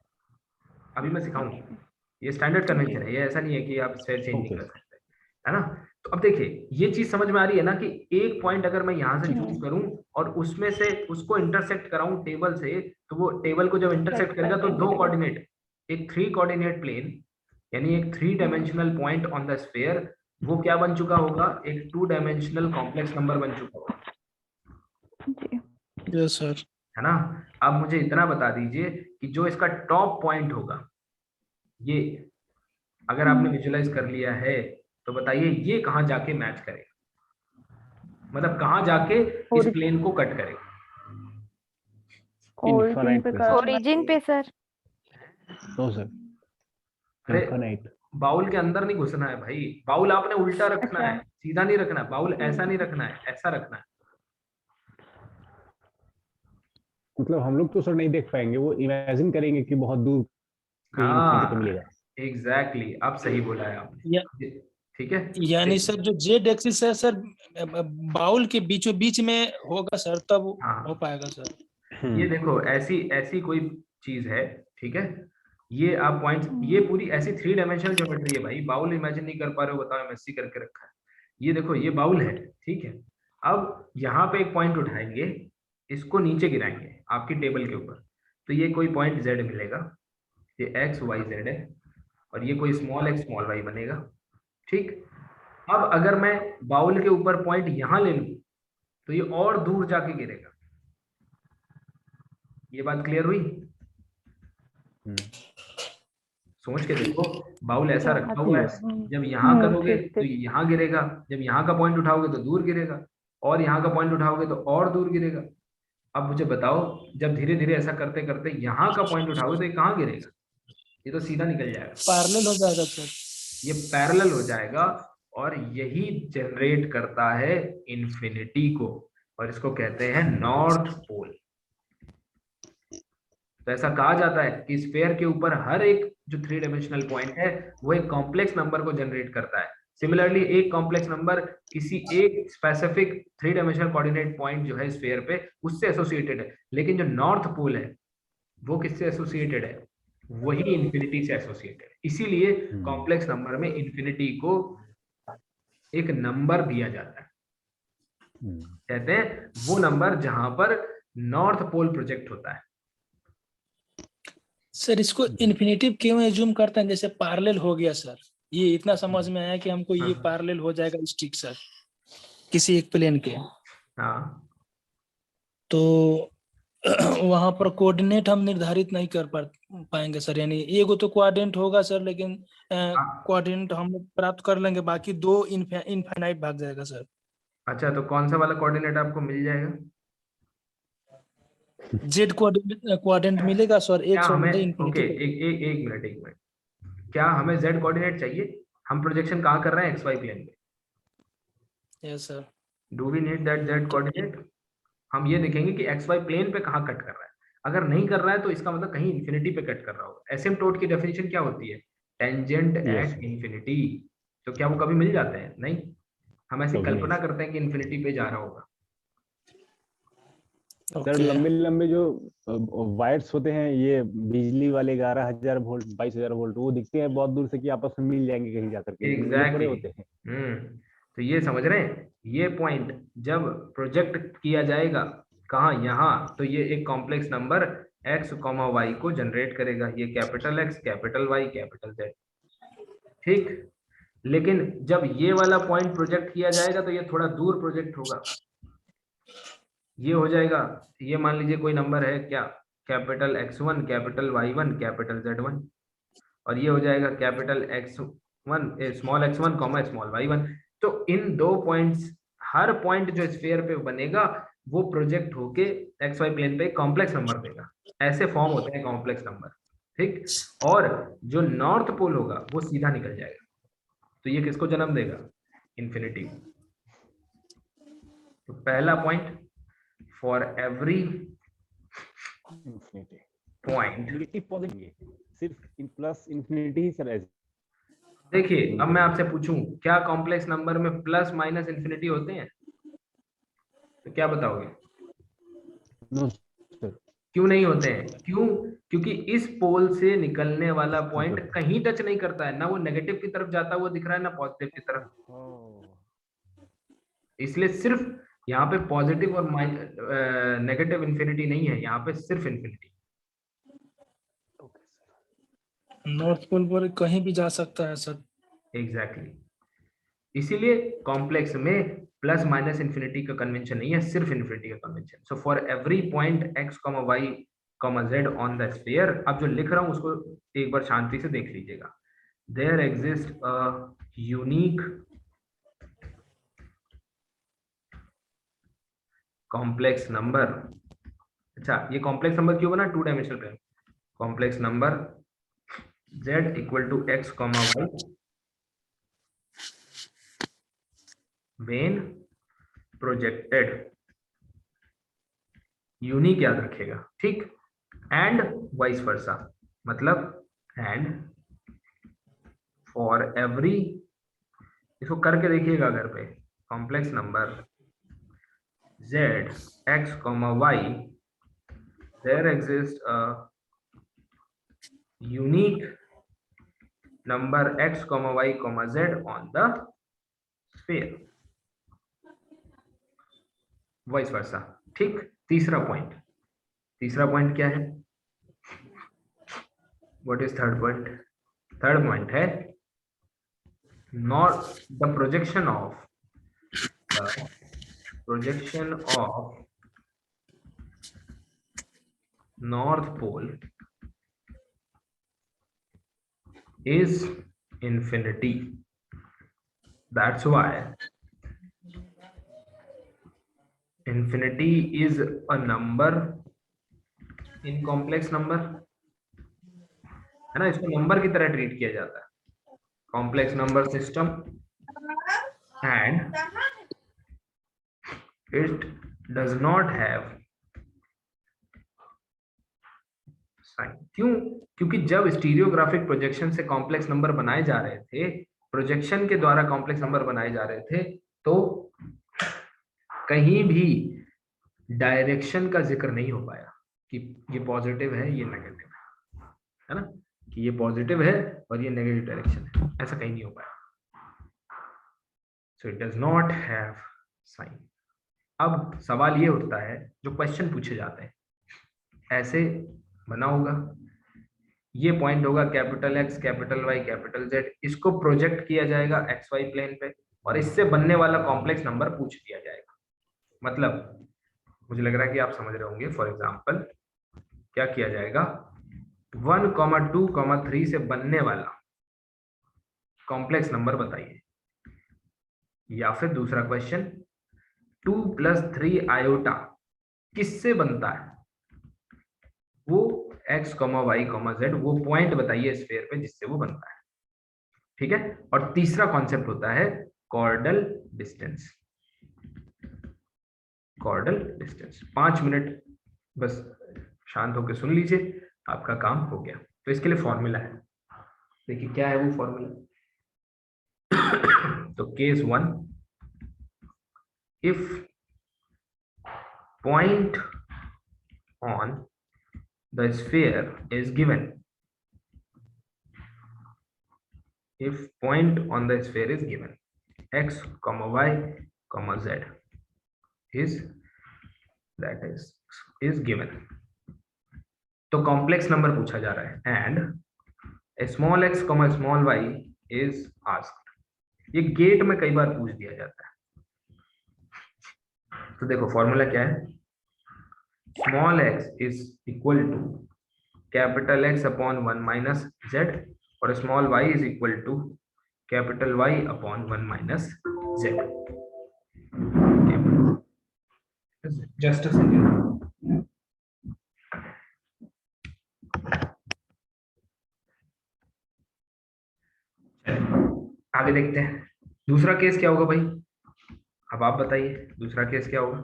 अभी मैं सिखाऊंगा, ये स्टैंडर्ड कन्वेंशन है, ये ऐसा नहीं है कि आप स्फीयर चेंज नहीं कर सकते, है ना। तो अब देखिए ये चीज समझ में आ रही है ना, कि एक पॉइंट अगर मैं यहाँ से चूज करूं और उसमें से उसको इंटरसेक्ट कराऊं टेबल से, तो वो टेबल को जब इंटरसेक्ट करेगा तो 2 कोऑर्डिनेट, एक 3 कोऑर्डिनेट प्लेन, यानी एक 3 dimensional point on the sphere, वो क्या बन चुका होगा, एक 2 डायमेंशनल कॉम्प्लेक्स नंबर बन चुका होगा। यस सर, है ना। अब मुझे इतना बता दीजिए कि जो इसका टॉप पॉइंट होगा, ये अगर आपने विजुअलाइज कर लिया है, तो बताइए ये कहाँ जाके मैच करेगा, मतलब कहाँ जाके इस प्लेन को कट करेगा? ओरिजिन पे सर। नो सर, अरे बाउल के अंदर नहीं घुसना है भाई, बाउल आपने उल्टा रखना है, सीधा नहीं रखना है, बाउल ऐसा नहीं रखना है, ऐसा रखना है। मतलब हम लोग तो सर नहीं देख पाएंगे, वो इमेजिन करेंगे कि बहुत दूर मिलेगा। एग्जैक्टली, आप सही बोला है आपने, ठीक है। यानी सर जो जेड एक्सिस है सर, बाउल के बीचों बीच में होगा सर, तब हो पाएगा सर। ये देखो ऐसी कोई चीज है, ठीक है, ये आप पॉइंट्स, ये पूरी ऐसी 3 डायमेंशनल ज्योमेट्री है भाई, बाउल इमेजिन नहीं कर पा रहे हो, बताओ एमएससी करके रखा है। ये देखो ये बाउल है, ठीक है। अब यहाँ पे एक पॉइंट उठाएंगे, इसको नीचे गिराएंगे आपकी टेबल के ऊपर, तो ये कोई पॉइंट z मिलेगा, ये x y z है, और ये कोई स्मॉल x स्मॉल y बनेगा, ठीक। अब अगर मैं बाउल के ऊपर पॉइंट यहाँ ले लूं, तो ये और दूर जाके गिरेगा। ये बात क्लियर हुई? सोच के देखो, बाउल ऐसा रखा हुआ है, जब यहाँ करोगे तो यहाँ गिरेगा, जब यहाँ का पॉइंट उठाओगे तो दूर गिरेगा, और यहाँ का पॉइंट उठाओगे तो और दूर गिरेगा। अब मुझे बताओ, जब धीरे धीरे ऐसा करते करते यहाँ का पॉइंट उठाओगे तो ये कहाँ गिरेगा? ये तो सीधा निकल जाएगा, पैरेलल हो जाएगा सर, ये पैरेलल हो जाएगा, और यही जनरेट करता है इन्फिनिटी को, और इसको कहते हैं नॉर्थ पोल। तो ऐसा कहा जाता है कि स्फीयर के ऊपर हर एक जो 3 डायमेंशनल पॉइंट है वो एक कॉम्प्लेक्स नंबर को जनरेट करता है, सिमिलरली एक कॉम्प्लेक्स नंबर किसी एक स्पेसिफिक 3 डायमेंशनल कोऑर्डिनेट पॉइंट जो है स्फीयर पे उससे एसोसिएटेड है, लेकिन जो नॉर्थ पोल है वो किससे एसोसिएटेड है, वही इंफिनिटी से एसोसिएटेड है। इसीलिए कॉम्प्लेक्स नंबर में इंफिनिटी को एक नंबर दिया जाता है, कहते हैं वो नंबर जहां पर नॉर्थ पोल प्रोजेक्ट होता है। सर इसको इन्फिनिटिव क्यों एज्यूम करते हैं, जैसे पैरेलल हो गया सर, ये इतना समझ में आया कि हमको ये पैरेलल हो जाएगा स्ट्रिक सर किसी एक प्लेन के, हाँ तो वहां पर कोऑर्डिनेट हम निर्धारित नहीं कर पाएंगे सर, यानी एगो तो कोऑर्डिनेट होगा सर, लेकिन कोऑर्डिनेट हम प्राप्त कर लेंगे, बाकी दो इनफाइनाइट भाग जाएगा सर। अच्छा, तो कौन सा वाला कोऑर्डिनेट आपको मिल जाएगा? जेड कोऑर्डिनेट मिलेगा सर, क्या एक सौ हमें ओके एक मिनट, क्या हमें जेड कोऑर्डिनेट चाहिए? हम प्रोजेक्शन कहाँ कर रहे हैं? एक्स वाई प्लेन पे। Yes sir. Do we need that z coordinate? हम ये देखेंगे कि एक्स वाई प्लेन पे कहाँ कट कर रहा है। अगर नहीं कर रहा है तो इसका मतलब कहीं इन्फिनिटी पे कट कर रहा होगा। एसिम्प्टोट की डेफिनेशन क्या होती है? Tangent at infinity. तो क्या वो कभी मिल जाते हैं? नहीं, हम ऐसी कल्पना करते हैं कि इन्फिनिटी पे जा रहा होगा। सर लंबे लंबे जो वायर्स होते हैं, ये बिजली वाले 11,000 वोल्ट 22,000 वोल्ट, वो दिखते हैं बहुत दूर से कि आपस में मिल जाएंगे कहीं जाकर के, एग्जैक्टली होते हैं। तो ये समझ रहे हैं, ये पॉइंट जब प्रोजेक्ट किया जाएगा कहाँ, यहाँ, तो ये एक कॉम्प्लेक्स नंबर x, y को जनरेट करेगा। ये capital X, capital Y, capital Z, ठीक। लेकिन जब ये वाला पॉइंट प्रोजेक्ट किया जाएगा तो ये थोड़ा दूर प्रोजेक्ट होगा। ये हो जाएगा, ये मान लीजिए कोई नंबर है क्या, capital X1, capital Y1, capital Z1, और ये हो जाएगा capital X1 small x1 comma small y1। तो इन दो पॉइंट्स, हर पॉइंट जो स्फीयर पे बनेगा वो प्रोजेक्ट होके एक्स वाई प्लेन पे कॉम्प्लेक्स नंबर देगा। ऐसे फॉर्म होते हैं कॉम्प्लेक्स नंबर, ठीक। और जो नॉर्थ पोल होगा वो सीधा निकल जाएगा, तो ये किसको जन्म देगा? इन्फिनिटी। तो पहला पॉइंट, फॉर एवरी पॉइंट सिर्फ प्लस इन्फिनिटी ही सर। देखिए अब मैं आपसे पूछूं, क्या कॉम्प्लेक्स नंबर में प्लस माइनस इन्फिनिटी होते हैं? तो क्या बताओगे? No sir. क्यों नहीं होते हैं? क्यों? क्योंकि इस पोल से निकलने वाला पॉइंट कहीं टच नहीं करता है, ना वो नेगेटिव की तरफ जाता हुआ दिख रहा है ना पॉजिटिव की तरफ, इसलिए सिर्फ यहाँ पे पॉजिटिव और नेगेटिव इन्फिनिटी नहीं है, यहाँ पे सिर्फ इन्फिनिटी। नॉर्थ पोल पर कहीं भी जा सकता है सर। एग्जैक्टली, इसीलिए कॉम्प्लेक्स में प्लस माइनस इन्फिनिटी का कन्वेंशन नहीं है, सिर्फ इन्फिनिटी का convention. So for every point x, y, z on the sphere, अब जो लिख रहा हूं उसको एक बार शांति से देख लीजिएगा। There exist a unique complex number. अच्छा, ये कॉम्प्लेक्स नंबर क्यों बना? 2 dimensional plane. Complex number z equal to x, y when projected, unique याद रखेगा, ठीक। एंड वाइस वर्सा, मतलब एंड फॉर एवरी, इसको करके देखिएगा घर पे, complex number z, x, y, there exists a unique number x, y, z on the sphere, vice versa, ठीक। तीसरा पॉइंट क्या है? What is third point? Third point है not the projection of north pole is infinity. That's why infinity is a number in complex number, है ना। इसको नंबर की तरह ट्रीट किया जाता है, complex number system, and it does not have sign. क्यों? क्योंकि जब स्टीरियोग्राफिक प्रोजेक्शन से कॉम्प्लेक्स नंबर बनाए जा रहे थे प्रोजेक्शन के द्वारा कॉम्प्लेक्स नंबर बनाए जा रहे थे तो कहीं भी डायरेक्शन का जिक्र नहीं हो पाया कि ये पॉजिटिव है ये नेगेटिव है ना, कि ये पॉजिटिव है और ये नेगेटिव डायरेक्शन है, ऐसा कहीं नहीं हो पाया। So it does not have sign. अब सवाल ये उठता है, जो क्वेश्चन पूछे जाते हैं ऐसे बना होगा, ये पॉइंट होगा capital X capital Y capital Z, इसको प्रोजेक्ट किया जाएगा एक्स वाई प्लेन पे और इससे बनने वाला कॉम्प्लेक्स नंबर पूछ दिया जाएगा। मतलब मुझे लग रहा है कि आप समझ रहे होंगे। फॉर एग्जांपल क्या किया जाएगा, 1, 2, 3 से बनने वाला कॉम्प्लेक्स नंबर बताइए। या फिर दूसरा क्वेश्चन, 2 + 3 आयोटा किससे बनता है, वो x, y, z, वो पॉइंट बताइए स्फीयर पे जिससे वो बनता है। ठीक है। और तीसरा कॉन्सेप्ट होता है chordal distance. Chordal distance 5 minute बस शांत होकर सुन लीजिए, आपका काम हो गया। तो इसके लिए फॉर्मूला है, देखिए क्या है वो फॉर्मूला। तो case 1, if point on the sphere is given, if point on the sphere is given x, y, z is given, तो कॉम्प्लेक्स नंबर पूछा जा रहा है and small x, small y is asked. ये गेट में कई बार पूछ दिया जाता है। तो देखो फॉर्मूला क्या है, small x is equal to capital X upon 1 minus z और small y is equal to capital Y upon 1 minus z. Just a second. आगे देखते हैं दूसरा केस क्या होगा भाई, अब आप बताइए दूसरा केस क्या होगा।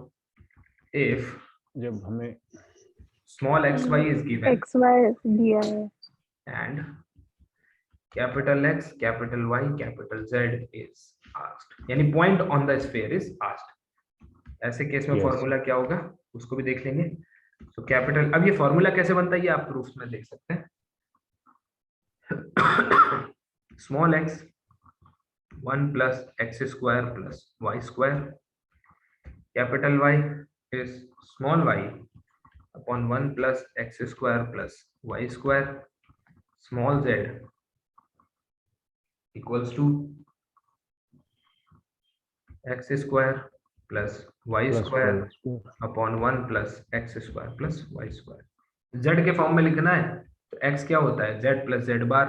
If जब हमें small xy is given xy दिया है and capital X, capital Y, capital Z is asked, यानी point on the sphere is asked, ऐसे केस में Yes. फॉर्मूला क्या होगा उसको भी देख लेंगे। तो कैपिटल, अब ये फॉर्मूला कैसे बनता है ये आप प्रूफ में देख सकते हैं। Small x 1 + x² + y², capital Y is small y upon 1 + x² + y², small z equals to x² + y² upon 1 + x² + y²। z के फॉर्म में लिखना है तो x क्या होता है, z + z बार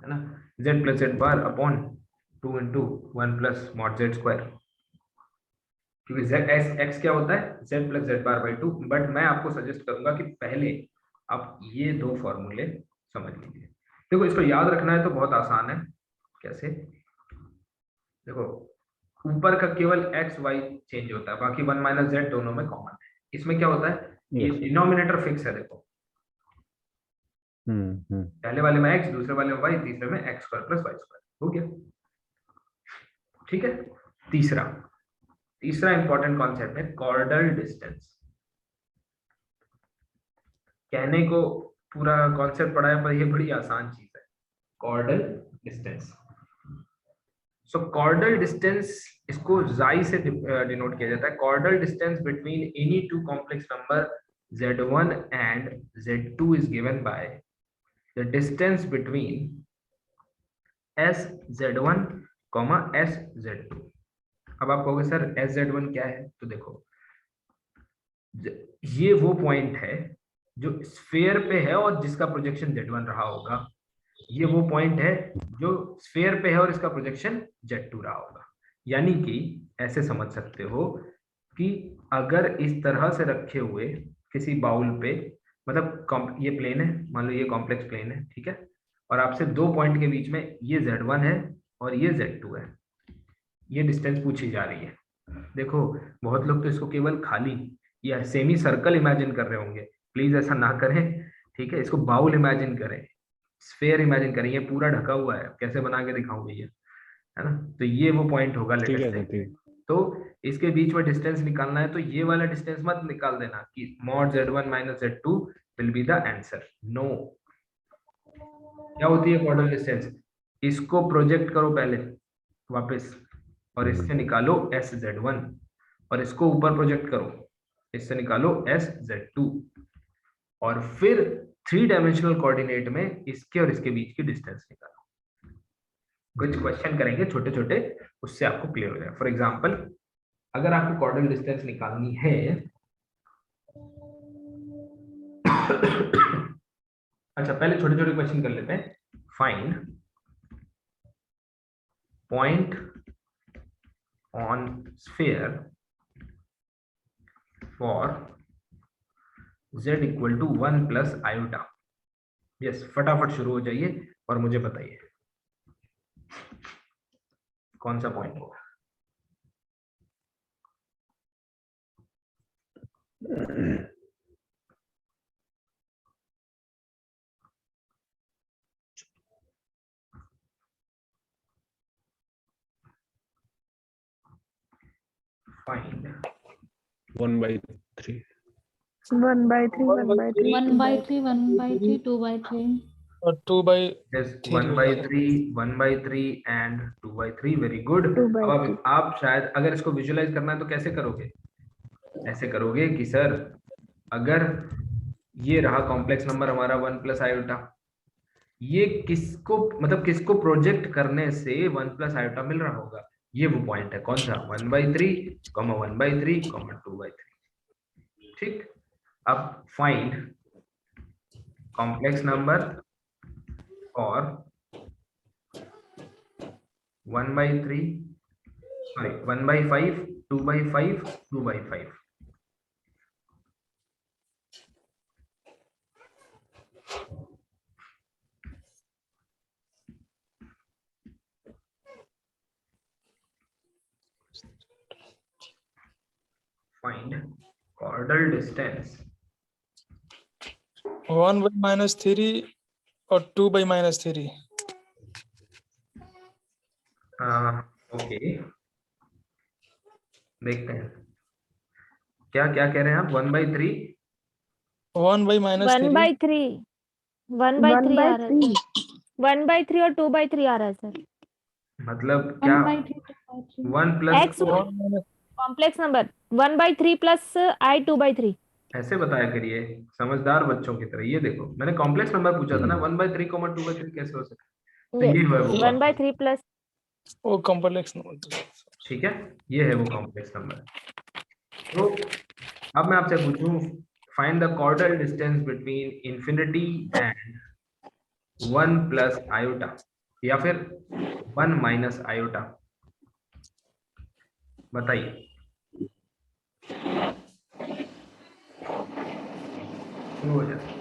है ना, z + z bar upon 2 × 1 + mod z², क्योंकि x क्या होता है z + z²/2। बट मैं आपको सजेस्ट करूंगा कि पहले आप ये दो फॉर्मूले समझ लीजिए। देखो इसको याद रखना है तो बहुत आसान है। कैसे, देखो ऊपर का केवल x y चेंज होता है, बाकी 1 - z दोनों में कॉमन है। इसमें क्या होता है, ये डिनोमिनेटर फिक्स है। देखो पहले वाले में x, दूसरे वाले में y, तीसरे में x² + y²। हो गया, ठीक है। तीसरा इंपॉर्टेंट कॉन्सेप्ट है कॉर्डल डिस्टेंस। कहने को पूरा कॉन्सेप्ट पढ़ा है पर ये बड़ी आसान चीज है, chordal distance. So chordal distance, इसको जाई से डिनोट किया जाता है। Chordal distance between any two complex number z1 and z2 is given by the distance between sz1, sz2। अब आप कहोगे सर sz1 क्या है, तो देखो ये वो पॉइंट है जो स्फीयर पे है और जिसका प्रोजेक्शन z1 रहा होगा। ये वो पॉइंट है जो स्फीयर पे है और इसका प्रोजेक्शन z2 रहा होगा। यानी कि ऐसे समझ सकते हो कि अगर इस तरह से रखे हुए किसी बाउल पे, मतलब ये प्लेन है, मान लो ये कॉम्प्लेक्स प्लेन है, ठीक है, और आपसे दो पॉइंट के बीच में ये z1 है और ये z2 है, ये डिस्टेंस पूछी जा रही है। देखो बहुत लोग तो इसको केवल खाली या सेमी सर्कल इमेजिन कर रहे होंगे, प्लीज ऐसा ना करें, ठीक है। इसको बाउल इमेजिन करें, स्फीयर इमेजिन करें, ये पूरा ढका हुआ है, कैसे बना के दिखाऊं भैया। है ना। तो ये वो पॉइंट होगा ठीक है लेटेस्ट सर, ठीक। तो इसके बीच में डिस्टेंस निकालना है, तो ये वाला डिस्टेंस मत निकाल देना कि mod z1 minus z2 will be the answer, no. क्या होती है कॉर्डल डिस्टेंस, इसको प्रोजेक्ट करो पहले वापस और इससे निकालो sz1, और इसको ऊपर प्रोजेक्ट करो, इससे निकालो sz2, और फिर 3 डायमेंशनल कोऑर्डिनेट में इसके और इसके बीच की डिस्टेंस निकालो। कुछ क्वेश्चन करेंगे छोटे छोटे, उससे आपको क्लियर हो जाएगा। फॉर एग्जांपल अगर आपको कॉर्डल डिस्टेंस निकालनी है अच्छा पहले छोटे छोटे क्वेश्चन कर लेते हैं। Find point on sphere for z equal to 1 plus iota. Yes, फटाफट शुरू हो जाइए और मुझे बताइए कौन सा पॉइंट होगा। फाइंड 1/3 1/3 1/3 1/3 1/3 2/3 और 2/3 yes 1/3 and 2/3 वेरी गुड। 2/3 अब आप शायद अगर इसको विजुअलाइज करना है तो कैसे करोगे, ऐसे करोगे कि सर अगर ये रहा कॉम्प्लेक्स नंबर हमारा 1 प्लस आयोटा, ये किसको मतलब किसको प्रोजेक्ट करने से 1 प्लस आयोटा मिल रहा होगा, ये वो पॉइंट है। कौन सा, 1/3 1/3 2/3। ठीक, अब फाइंड कॉम्प्लेक्स नंबर और 1/3 सॉरी 1/5 2/5 2/5। Find chordal distance 1/-3 और 2/-3। ओके देखते हैं क्या क्या कह रहे हैं आप। 1/3 1/-3 1/3 आ रहा है, 1/3 और 2/3 आ रहा है सर। मतलब क्या 1 plus X complex number 1/3 plus I 2/3। ऐसे बताया करिए समझदार बच्चों की तरह। ये देखो मैंने कॉम्प्लेक्स नंबर पूछा था ना, 1/3 2/3 कैसे हो सकता है, तो ये है वो 1/3 प्लस वो कॉम्प्लेक्स नंबर। ठीक है, ये है वो कॉम्प्लेक्स नंबर। तो अब मैं आपसे पूछूं find the chordal distance between infinity and 1 plus iota या फिर 1 माइनस आयोटा, बताइए। शुरू हो जाए।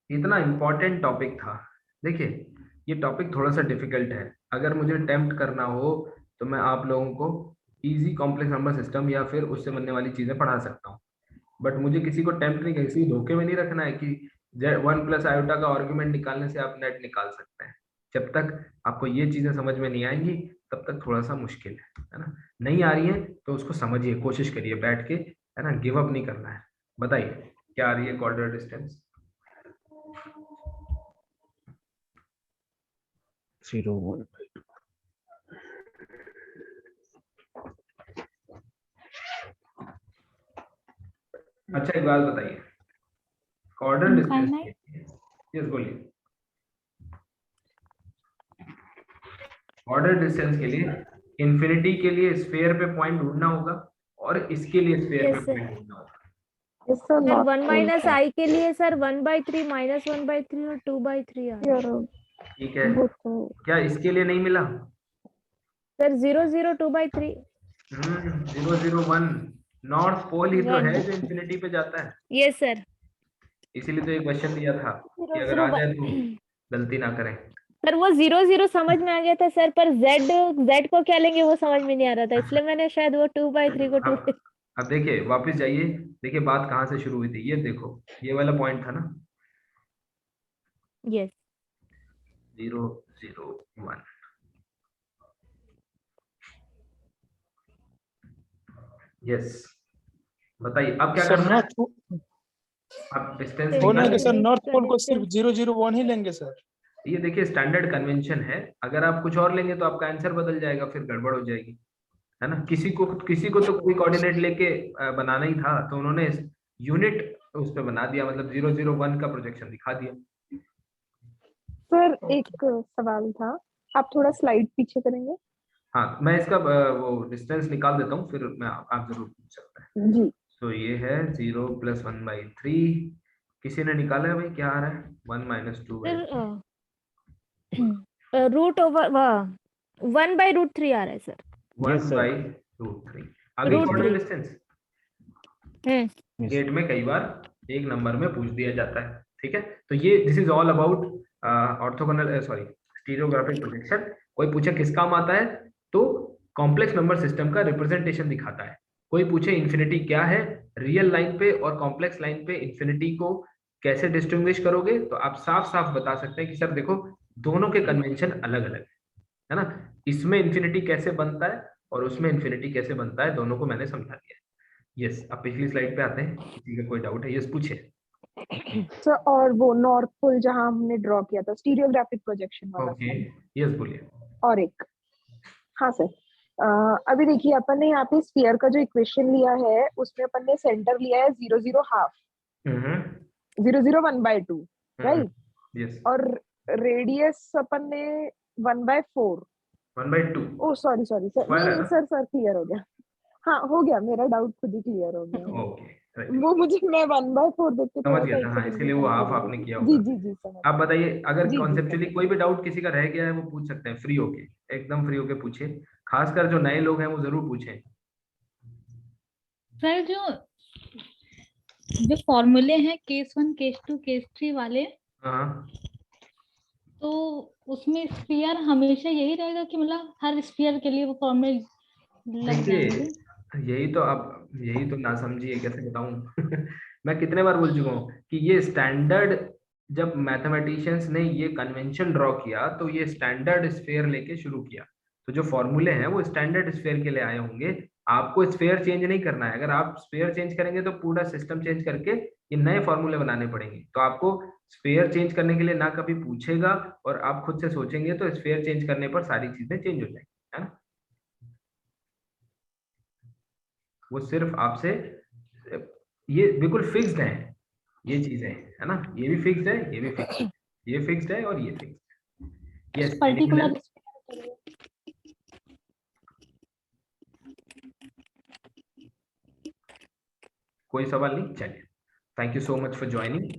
इतना इंपॉर्टेंट टॉपिक था। देखिए ये टॉपिक थोड़ा सा डिफिकल्ट है, अगर मुझे टेम्प्ट करना हो तो मैं आप लोगों को इजी कॉम्प्लेक्स नंबर सिस्टम या फिर उससे बनने वाली चीजें पढ़ा सकता हूँ, बट मुझे किसी को टेम्प्ट नहीं, किसी धोखे में नहीं रखना है कि 1 प्लस आयोटा का आर्गुमेंट निकालने से आप नेट निकाल सकते हैं। जब तक आपको ये चीजें समझ में नहीं आएंगी तब तक थोड़ा सा मुश्किल है ना। नहीं आ रही है तो उसको समझिए, कोशिश करिए बैठ के, है ना, गिव अप नहीं करना है। बताइए क्या आ रही है कॉर्डल डिस्टेंस। 0 1 अच्छा एक बात बताइए, कॉर्डल डिस्टेंस, यस बोलिए, कॉर्डल डिस्टेंस के लिए इंफिनिटी के लिए स्फीयर पे पॉइंट ढूंढना होगा और इसके लिए स्फीयर पे पॉइंट ढूंढना होगा। सर 1 माइनस I के लिए सर 1/3 -1/3 और 2/3 आ रहा है। ठीक है, क्या इसके लिए नहीं मिला सर 0 0 2/3 0 0 1 नॉर्थ पोल ही तो है जो इंफिनिटी पे जाता है। Yes sir. इसीलिए तो एक क्वेश्चन दिया था कि अगर आ जाए तो गलती ना करें। सर वो 0 समझ में आ गया था सर, पर z को क्या लेंगे वो समझ में नहीं आ रहा था, इसलिए मैंने शायद वो 2/3 को 2 अब देखिए वापस जाइए, देखिए बात कहाँ से शुरू हुई थी, ये देखो ये वाला पॉइंट था ना, यस 0 0 1, यस बताइए अब क्या सर करना है, नॉर्थ अब डिस्टेंस होने के निकाल, सर नॉर्थ पोल को सिर्फ 0 0 1 ही लेंगे सर। ये देखिए स्टैंडर्ड कन्वेंशन है, अगर आप कुछ और लेंगे तो आपका आंसर बदल जाएगा, फिर गड़बड़ हो जाएगी, है ना। किसी को तो कोई कोऑर्डिनेट लेके बनाना ही था, तो उन्होंने यूनिट उस पे बना दिया, मतलब 0 0 1 का प्रोजेक्शन दिखा दिया। सर एक सवाल था, आप थोड़ा स्लाइड पीछे करेंगे? हाँ मैं इसका वो डिस्टेंस निकाल देता हूँ, फिर मैं आप जरूर पूछ सकते हैं। जी तो ये है 0 + 1/3, किसी ने निकाला है भाई, क्या आ रहा है 1 - 2 सर रूट ओवर 1/√3 आ रहा है सर। 1/√3 आगे √3 कोऑर्डिनेट डिस्टेंस गेट में कई बार एक नंबर में पूछ दिया जाता है, ठीक है। तो ये this is all about orthogonal sorry stereographic projection. कोई पूछे किस काम आता है, तो कॉम्प्लेक्स नंबर सिस्टम का रिप्रेजेंटेशन दिखाता है। कोई पूछे इन्फिनिटी क्या है, रियल लाइन पे और कॉम्प्लेक्स लाइन पे इन्फिनिटी को कैसे डिस्टिंग्विश करोगे, तो आप साफ साफ बता सकते हैं कि सर देखो दोनों के कन्वेंशन अलग अलग है ना, इसमें इन्फिनिटी कैसे बनता है और उसमें इन्फिनिटी कैसे बनता है, दोनों को मैंने समझा दिया है। यस अब पिछली स्लाइड पे आते हैं, किसी का कोई डाउट है? यस पूछिए। सर और वो नॉर्थ पोल जहां हमने ड्रॉ किया था स्टीरियोग्राफिक प्रोजेक्शन वाला ओके slide। यस बोलिए। और एक हाँ सर, अभी देखिए अपन ने यहाँ पे स्फीयर का जो इक्वेशन लिया है उसमें अपन ने सेंटर लिया है 0 0 हाफ, 0 0 1/2 राइट, यस और रेडियस अपन ने 1/4 1/2 ओ सॉरी सर, Square है ना? सर क्लियर हो गया, हाँ हो गया, मेरा डाउट खुद ही क्लियर हो गया। ओके वो मुझे मैं 1/4 देख के समझ थोड़ा गया सा था, हाँ एक इसके लिए वो हाफ आपने किया जी होगा। जी जी समझ आप बताइए, अगर जी, कॉन्सेप्चुअली समझ कोई भी डाउट किसी का रह गया है वो पूछ सकते हैं, फ्री होके, एकदम फ्री होके पूछिए, खासकर जो नए लोग हैं वो जरूर पूछें। सर जो फॉर्मूले हैं केस 1 केस 2 केस 3 वाले, हाँ तो उसमें स्फीयर हमेशा यही रहेगा कि मतलब हर स्फीयर के लिए वो फॉर्मूले लग देखिए जाएंगे? यही तो ना समझिए, कैसे बताऊं मैं कितने बार बोल चुका हूँ कि ये स्टैंडर्ड, जब मैथमेटिशियंस ने ये कन्वेंशन ड्रॉ किया तो ये स्टैंडर्ड स्फीयर लेके शुरू किया, तो जो फॉर्मूले हैं वो स्टैंडर्ड स्फीयर के लिए आए होंगे। आपको स्फीयर चेंज नहीं करना है, अगर आप स्फीयर चेंज करेंगे तो पूरा सिस्टम चेंज करके ये नए फॉर्मूले बनाने पड़ेंगे। तो आपको स्फीयर चेंज करने के लिए ना कभी पूछेगा, और आप खुद से सोचेंगे तो स्फीयर चेंज करने पर सारी चीजें चेंज हो जाएंगी, है ना। वो सिर्फ आपसे, ये बिल्कुल फिक्स्ड है ये चीजें, है ना, ये भी फिक्स्ड है, ये भी फिक्स्ड है, ये फिक्स्ड है और ये फिक्स्ड। यस पर्टिकुलर कोई सवाल नहीं, चलिए thank you so much for joining.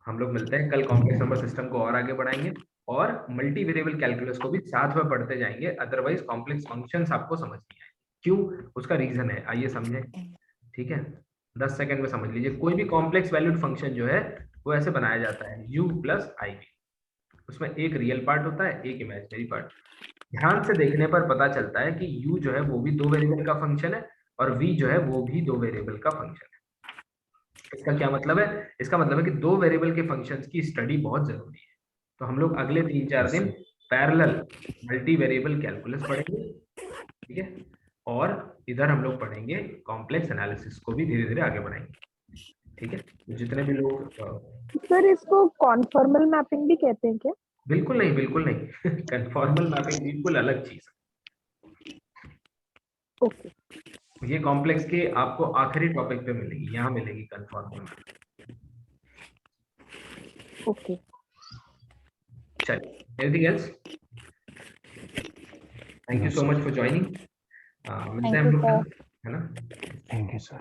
हम लोग मिलते हैं कल, कॉम्प्लेक्स नंबर सिस्टम को और आगे बढ़ाएंगे और मल्टी वेरिएबल कैलकुलस को भी साथ में पढ़ते जाएंगे, अदरवाइज कॉम्प्लेक्स फंक्शंस आपको समझ नहीं आए। क्यों? उसका रीजन है, आइए समझें, ठीक है। 10 सेकंड में समझ लीजिए। कोई भी कॉम्प्लेक्स वैल्यूड फंक्शन जो है वो ऐसे बनाया जाता है u + iv, उसमें एक रियल पार्ट होता है, एक इमेजिनरी पार्ट। ध्यान से देखने पर पता चलता है कि u जो है वो भी 2 वेरिएबल का फंक्शन है और v जो है वो भी 2 वेरिएबल का फंक्शन है। इसका क्या मतलब है? इसका मतलब है कि 2 वेरिएबल के फंक्शंस की स्टडी बहुत जरूरी है। तो हम लोग अगले 3-4 दिन पैरेलल मल्टी वेरिएबल कैलकुलस पढ़ेंगे, ठीक है, और इधर हम लोग पढ़ेंगे कॉम्प्लेक्स एनालिसिस को भी धीरे धीरे आगे बढ़ाएंगे, ठीक है। तो जितने भी लोग सर इसको कॉन्फॉर्मल मैपिंग भी कहते हैं क्या? बिल्कुल नहीं कन्फॉर्मल मैपिंग बिल्कुल अलग चीज है। ओके ये कॉम्प्लेक्स के आपको आखिरी टॉपिक पे मिलेगी, यहाँ मिलेगी कन्फॉर्मल मैपिंग। ओके चलिए, anything else? Thank you so much for joining. मिलते हैं हम लोग कल, है ना। Thank you sir.